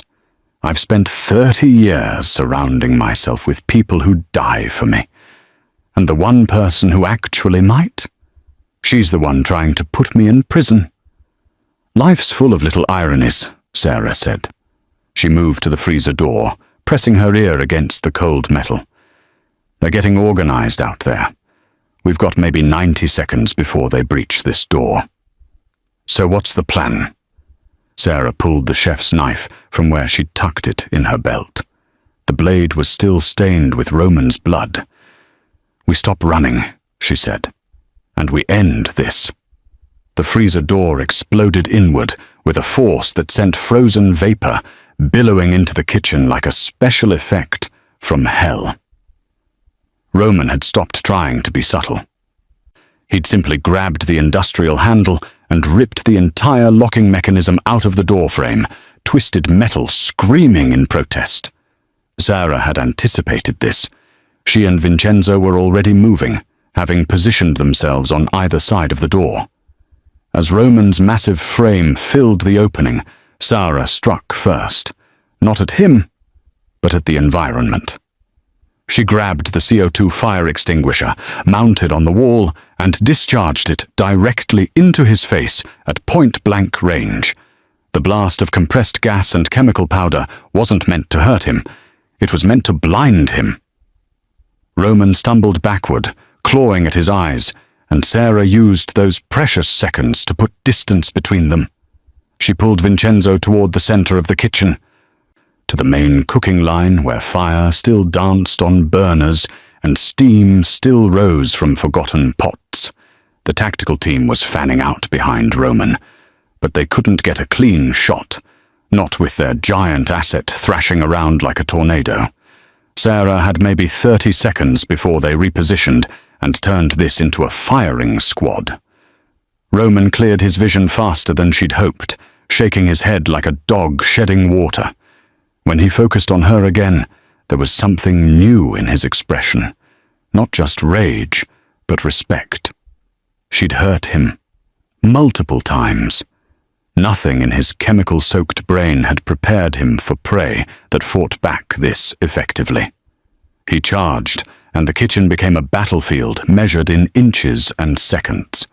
I've spent 30 years surrounding myself with people who die for me. And the one person who actually might? She's the one trying to put me in prison. Life's full of little ironies, Sarah said. She moved to the freezer door, pressing her ear against the cold metal. They're getting organized out there. We've got maybe 90 seconds before they breach this door. So what's the plan? Sarah pulled the chef's knife from where she'd tucked it in her belt. The blade was still stained with Roman's blood. We stop running, she said, and we end this. The freezer door exploded inward with a force that sent frozen vapor billowing into the kitchen like a special effect from hell. Roman had stopped trying to be subtle. He'd simply grabbed the industrial handle and ripped the entire locking mechanism out of the doorframe, twisted metal screaming in protest. Sarah had anticipated this. She and Vincenzo were already moving, having positioned themselves on either side of the door. As Roman's massive frame filled the opening, Sarah struck first, not at him, but at the environment. She grabbed the CO2 fire extinguisher, mounted on the wall, and discharged it directly into his face at point-blank range. The blast of compressed gas and chemical powder wasn't meant to hurt him. It was meant to blind him. Roman stumbled backward, clawing at his eyes, and Sarah used those precious seconds to put distance between them. She pulled Vincenzo toward the center of the kitchen, to the main cooking line where fire still danced on burners and steam still rose from forgotten pots. The tactical team was fanning out behind Roman, but they couldn't get a clean shot, not with their giant asset thrashing around like a tornado. Sarah had maybe 30 seconds before they repositioned and turned this into a firing squad. Roman cleared his vision faster than she'd hoped, shaking his head like a dog shedding water. When he focused on her again, there was something new in his expression. Not just rage, but respect. She'd hurt him. Multiple times. Nothing in his chemical-soaked brain had prepared him for prey that fought back this effectively. He charged, and the kitchen became a battlefield measured in inches and seconds.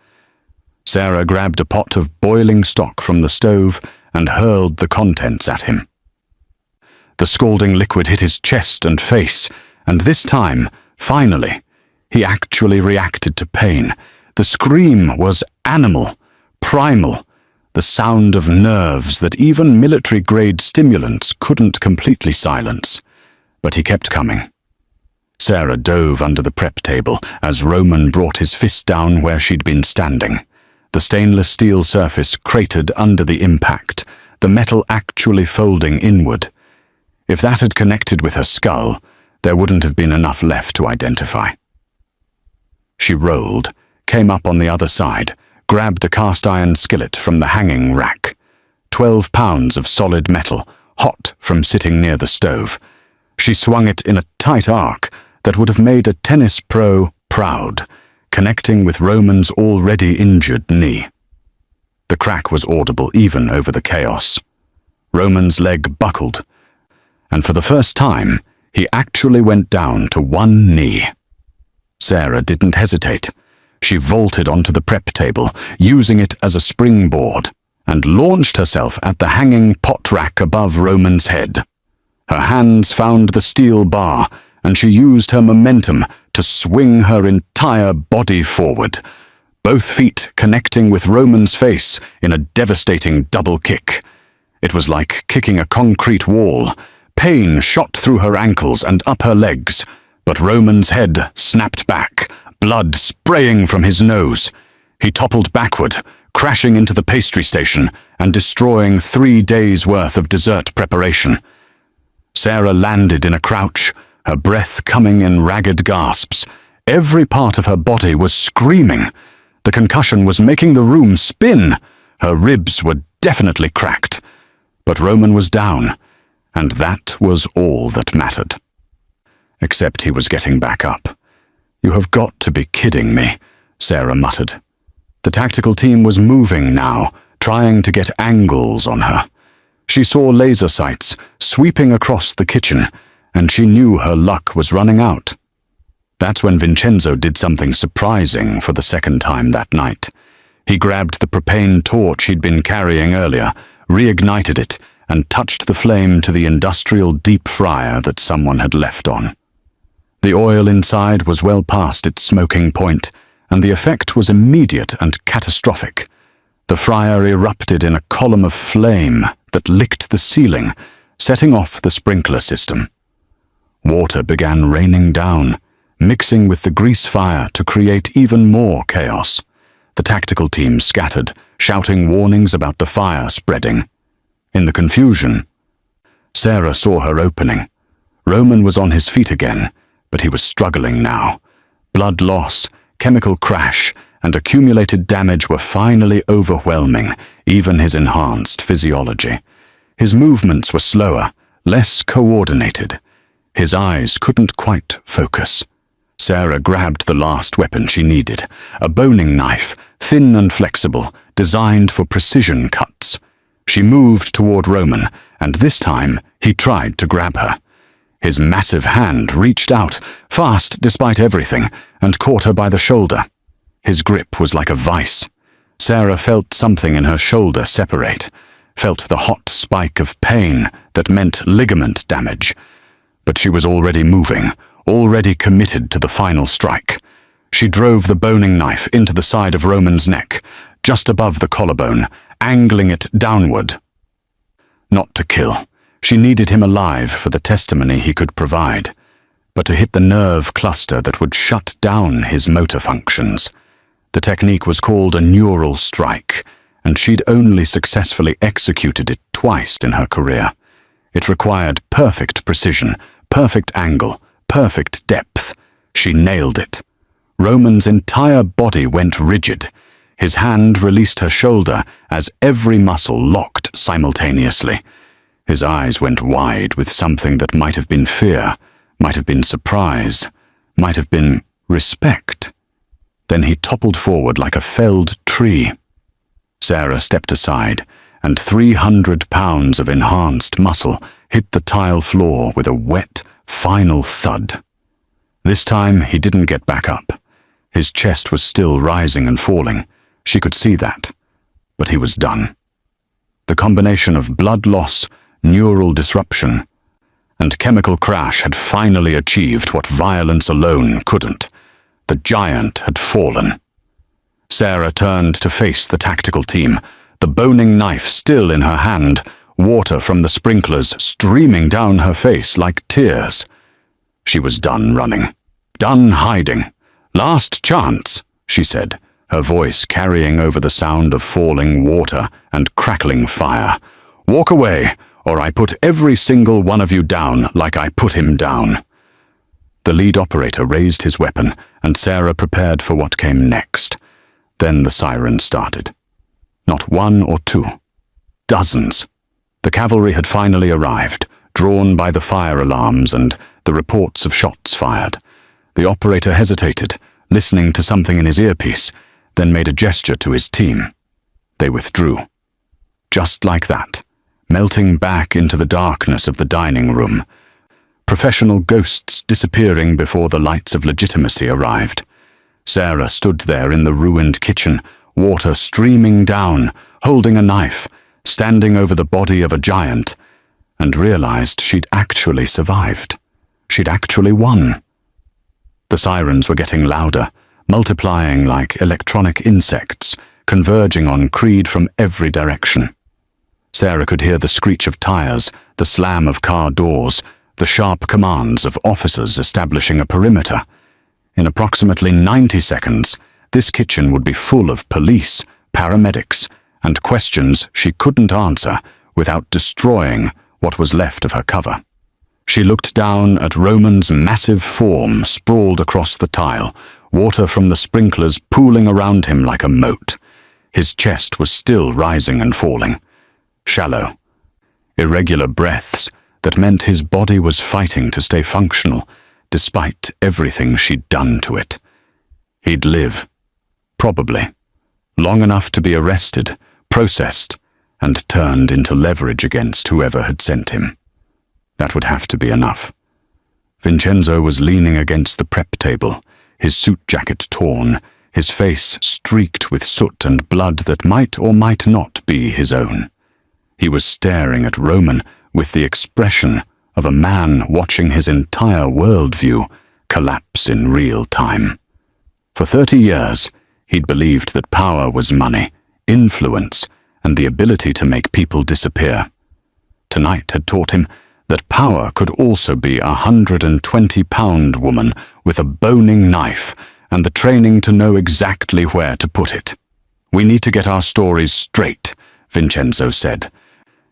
Sarah grabbed a pot of boiling stock from the stove and hurled the contents at him. The scalding liquid hit his chest and face, and this time, finally, he actually reacted to pain. The scream was animal, primal, the sound of nerves that even military-grade stimulants couldn't completely silence. But he kept coming. Sarah dove under the prep table as Roman brought his fist down where she'd been standing. The stainless steel surface cratered under the impact, the metal actually folding inward. If that had connected with her skull, there wouldn't have been enough left to identify. She rolled, came up on the other side, grabbed a cast-iron skillet from the hanging rack. 12 pounds of solid metal, hot from sitting near the stove. She swung it in a tight arc that would have made a tennis pro proud, connecting with Roman's already injured knee. The crack was audible even over the chaos. Roman's leg buckled, and for the first time, he actually went down to one knee. Sarah didn't hesitate. She vaulted onto the prep table, using it as a springboard, and launched herself at the hanging pot rack above Roman's head. Her hands found the steel bar, and she used her momentum to swing her entire body forward, both feet connecting with Roman's face in a devastating double kick. It was like kicking a concrete wall. Pain shot through her ankles and up her legs, but Roman's head snapped back, blood spraying from his nose. He toppled backward, crashing into the pastry station and destroying 3 days' worth of dessert preparation. Sarah landed in a crouch, her breath coming in ragged gasps. Every part of her body was screaming. The concussion was making the room spin. Her ribs were definitely cracked. But Roman was down, and that was all that mattered. Except he was getting back up. "You have got to be kidding me," Sarah muttered. The tactical team was moving now, trying to get angles on her. She saw laser sights sweeping across the kitchen, and she knew her luck was running out. That's when Vincenzo did something surprising for the second time that night. He grabbed the propane torch he'd been carrying earlier, reignited it, and touched the flame to the industrial deep fryer that someone had left on. The oil inside was well past its smoking point, and the effect was immediate and catastrophic. The fryer erupted in a column of flame that licked the ceiling, setting off the sprinkler system. Water began raining down, mixing with the grease fire to create even more chaos. The tactical team scattered, shouting warnings about the fire spreading. In the confusion, Sarah saw her opening. Roman was on his feet again, but he was struggling now. Blood loss, chemical crash, and accumulated damage were finally overwhelming even his enhanced physiology. His movements were slower, less coordinated. His eyes couldn't quite focus. Sarah grabbed the last weapon she needed, a boning knife, thin and flexible, designed for precision cuts. She moved toward Roman, and this time he tried to grab her. His massive hand reached out, fast despite everything, and caught her by the shoulder. His grip was like a vice. Sarah felt something in her shoulder separate, felt the hot spike of pain that meant ligament damage. But she was already moving, already committed to the final strike. She drove the boning knife into the side of Roman's neck, just above the collarbone, angling it downward. Not to kill. She needed him alive for the testimony he could provide, but to hit the nerve cluster that would shut down his motor functions. The technique was called a neural strike, and she'd only successfully executed it twice in her career. It required perfect precision, perfect angle, perfect depth. She nailed it. Roman's entire body went rigid. His hand released her shoulder as every muscle locked simultaneously. His eyes went wide with something that might have been fear, might have been surprise, might have been respect. Then he toppled forward like a felled tree. Sarah stepped aside, and 300 pounds of enhanced muscle hit the tile floor with a wet, final thud. This time he didn't get back up. His chest was still rising and falling. She could see that. But he was done. The combination of blood loss, neural disruption, and chemical crash had finally achieved what violence alone couldn't. The giant had fallen. Sarah turned to face the tactical team, the boning knife still in her hand, water from the sprinklers streaming down her face like tears. She was done running, done hiding. "Last chance," she said, her voice carrying over the sound of falling water and crackling fire. "Walk away, or I put every single one of you down like I put him down." The lead operator raised his weapon, and Sarah prepared for what came next. Then the siren started. Not one or two. Dozens. The cavalry had finally arrived, drawn by the fire alarms and the reports of shots fired. The operator hesitated, listening to something in his earpiece, then made a gesture to his team. They withdrew. Just like that, melting back into the darkness of the dining room. Professional ghosts disappearing before the lights of legitimacy arrived. Sarah stood there in the ruined kitchen, water streaming down, holding a knife, standing over the body of a giant, and realized she'd actually survived. She'd actually won. The sirens were getting louder, multiplying like electronic insects, converging on Creed from every direction. Sarah could hear the screech of tires, the slam of car doors, the sharp commands of officers establishing a perimeter. In approximately 90 seconds, this kitchen would be full of police, paramedics, and questions she couldn't answer without destroying what was left of her cover. She looked down at Roman's massive form sprawled across the tile, water from the sprinklers pooling around him like a moat. His chest was still rising and falling. Shallow, irregular breaths that meant his body was fighting to stay functional, despite everything she'd done to it. He'd live, probably, long enough to be arrested, processed, and turned into leverage against whoever had sent him. That would have to be enough. Vincenzo was leaning against the prep table, his suit jacket torn, his face streaked with soot and blood that might or might not be his own. He was staring at Roman with the expression of a man watching his entire worldview collapse in real time. For 30 years, he'd believed that power was money, influence, and the ability to make people disappear. Tonight had taught him that power could also be a 120-pound woman with a boning knife and the training to know exactly where to put it. "We need to get our stories straight," Vincenzo said,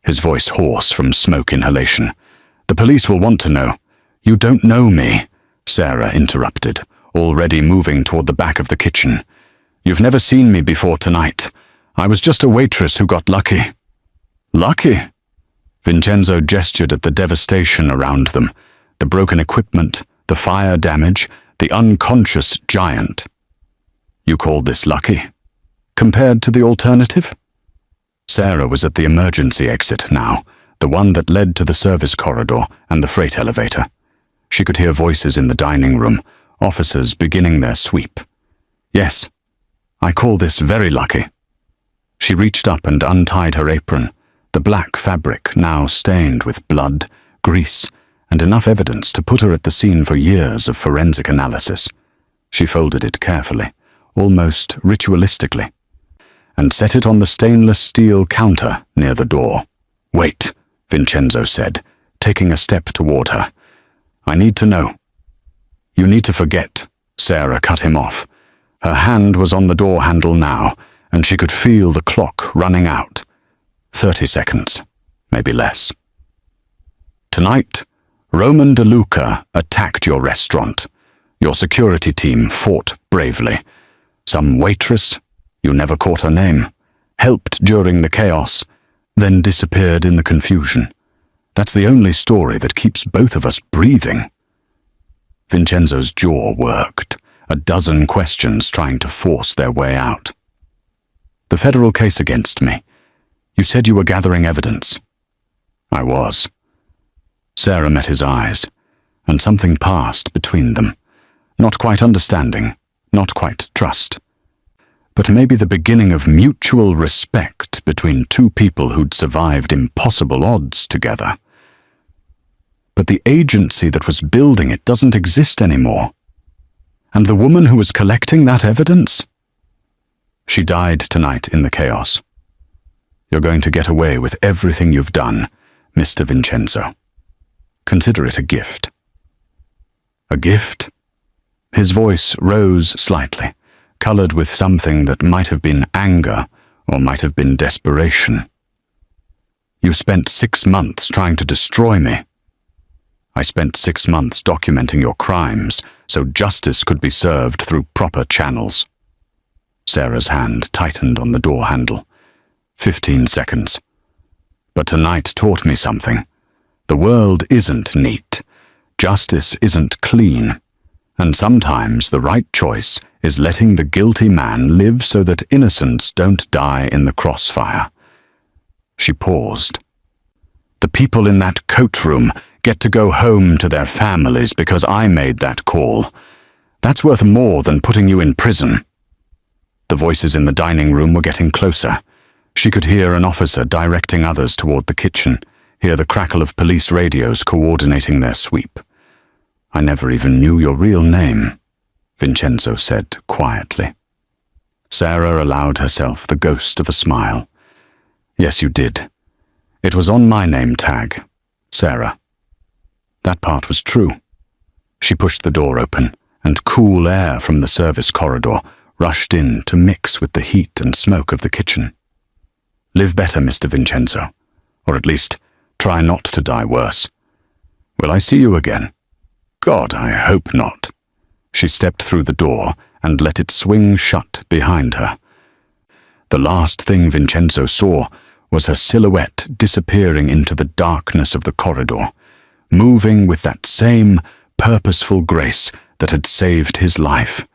his voice hoarse from smoke inhalation. "The police will want to know." "You don't know me," Sarah interrupted, already moving toward the back of the kitchen. "You've never seen me before tonight. I was just a waitress who got lucky." "Lucky?" Vincenzo gestured at the devastation around them, the broken equipment, the fire damage, the unconscious giant. "You call this lucky? Compared to the alternative?" Sarah was at the emergency exit now, the one that led to the service corridor and the freight elevator. She could hear voices in the dining room, officers beginning their sweep. "Yes, I call this very lucky." She reached up and untied her apron, the black fabric now stained with blood, grease, and enough evidence to put her at the scene for years of forensic analysis. She folded it carefully, almost ritualistically, and set it on the stainless steel counter near the door. "Wait," Vincenzo said, taking a step toward her. "I need to know." "You need to forget," Sarah cut him off. Her hand was on the door handle now, and she could feel the clock running out. 30 seconds, maybe less. "Tonight, Roman DeLuca attacked your restaurant. Your security team fought bravely. Some waitress, you never caught her name, helped during the chaos, then disappeared in the confusion. That's the only story that keeps both of us breathing." Vincenzo's jaw worked, a dozen questions trying to force their way out. "The federal case against me. You said you were gathering evidence." "I was." Sarah met his eyes, and something passed between them. Not quite understanding, not quite trust, but maybe the beginning of mutual respect between two people who'd survived impossible odds together. But the agency that was building it doesn't exist anymore. And the woman who was collecting that evidence? She died tonight in the chaos. You're going to get away with everything you've done, Mr. Vincenzo. Consider it a gift. A gift? His voice rose slightly, colored with something that might have been anger or might have been desperation. You spent 6 months trying to destroy me. I spent 6 months documenting your crimes so justice could be served through proper channels. Sarah's hand tightened on the door handle. 15 seconds. But tonight taught me something. The world isn't neat. Justice isn't clean. And sometimes the right choice is letting the guilty man live so that innocents don't die in the crossfire. She paused. The people in that coat room get to go home to their families because I made that call. That's worth more than putting you in prison. The voices in the dining room were getting closer. She could hear an officer directing others toward the kitchen, hear the crackle of police radios coordinating their sweep. I never even knew your real name, Vincenzo said quietly. Sarah allowed herself the ghost of a smile. Yes, you did. It was on my name tag, Sarah. That part was true. She pushed the door open, and cool air from the service corridor rushed in to mix with the heat and smoke of the kitchen. Live better, Mr. Vincenzo, or at least try not to die worse. Will I see you again? God, I hope not. She stepped through the door and let it swing shut behind her. The last thing Vincenzo saw was her silhouette disappearing into the darkness of the corridor, moving with that same purposeful grace that had saved his life.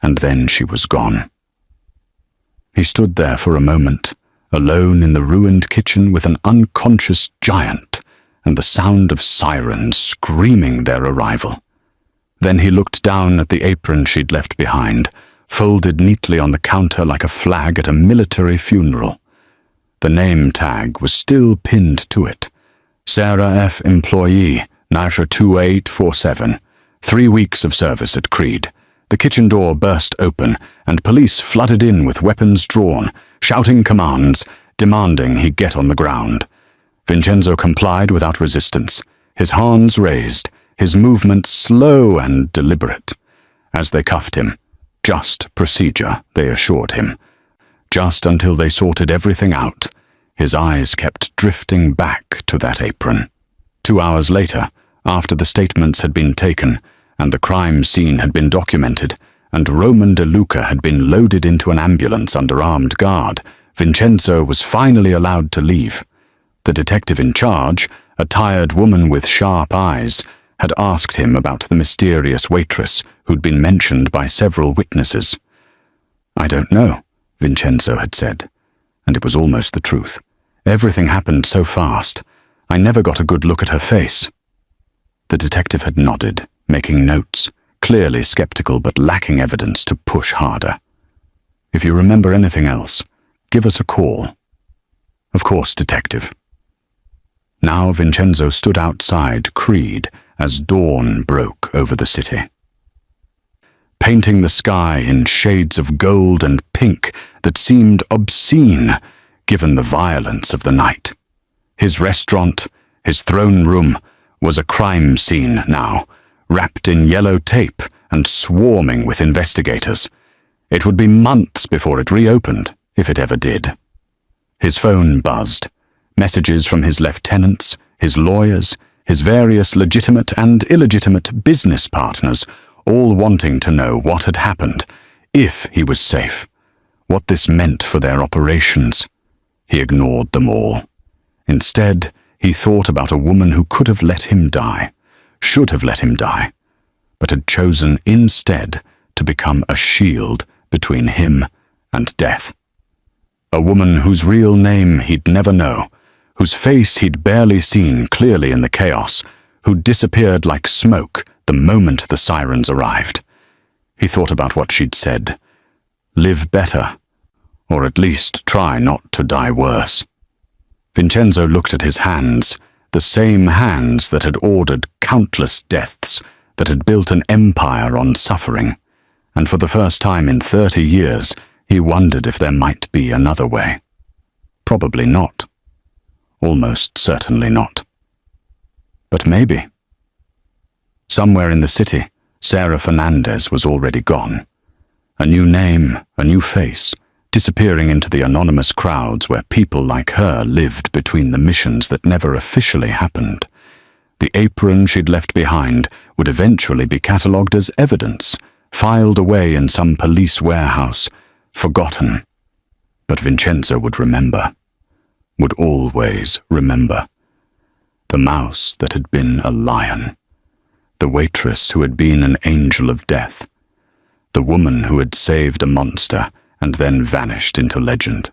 And then she was gone. He stood there for a moment, alone in the ruined kitchen with an unconscious giant and the sound of sirens screaming their arrival. Then he looked down at the apron she'd left behind, folded neatly on the counter like a flag at a military funeral. The name tag was still pinned to it. Sarah F. Employee, Nasha 2847. 3 weeks of service at Creed. The kitchen door burst open, and police flooded in with weapons drawn, shouting commands, demanding he get on the ground. Vincenzo complied without resistance, his hands raised, his movements slow and deliberate. As they cuffed him, just procedure, they assured him. Just until they sorted everything out, his eyes kept drifting back to that apron. 2 hours later, after the statements had been taken, and the crime scene had been documented, and Roman De Luca had been loaded into an ambulance under armed guard, Vincenzo was finally allowed to leave. The detective in charge, a tired woman with sharp eyes, had asked him about the mysterious waitress who'd been mentioned by several witnesses. I don't know, Vincenzo had said, and it was almost the truth. Everything happened so fast. I never got a good look at her face. The detective had nodded, making notes, clearly skeptical but lacking evidence to push harder. If you remember anything else, give us a call. Of course, detective. Now Vincenzo stood outside Creed as dawn broke over the city, painting the sky in shades of gold and pink that seemed obscene given the violence of the night. His restaurant, his throne room, was a crime scene now, wrapped in yellow tape and swarming with investigators. It would be months before it reopened, if it ever did. His phone buzzed. Messages from his lieutenants, his lawyers, his various legitimate and illegitimate business partners, all wanting to know what had happened, if he was safe, what this meant for their operations. He ignored them all. Instead, he thought about a woman who could have let him die, should have let him die, but had chosen instead to become a shield between him and death. A woman whose real name he'd never know, whose face he'd barely seen clearly in the chaos, who disappeared like smoke the moment the sirens arrived. He thought about what she'd said. Live better, or at least try not to die worse. Vincenzo looked at his hands, the same hands that had ordered countless deaths, that had built an empire on suffering, and for the first time in 30 years, he wondered if there might be another way. Probably not. Almost certainly not. But maybe. Somewhere in the city, Sarah Fernandez was already gone. A new name, a new face, disappearing into the anonymous crowds where people like her lived between the missions that never officially happened. The apron she'd left behind would eventually be catalogued as evidence, filed away in some police warehouse, forgotten. But Vincenzo would remember, would always remember. The mouse that had been a lion, the waitress who had been an angel of death, the woman who had saved a monster and then vanished into legend,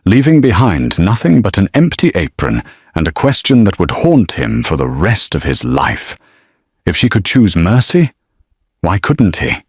leaving behind nothing but an empty apron and a question that would haunt him for the rest of his life. If she could choose mercy, why couldn't he?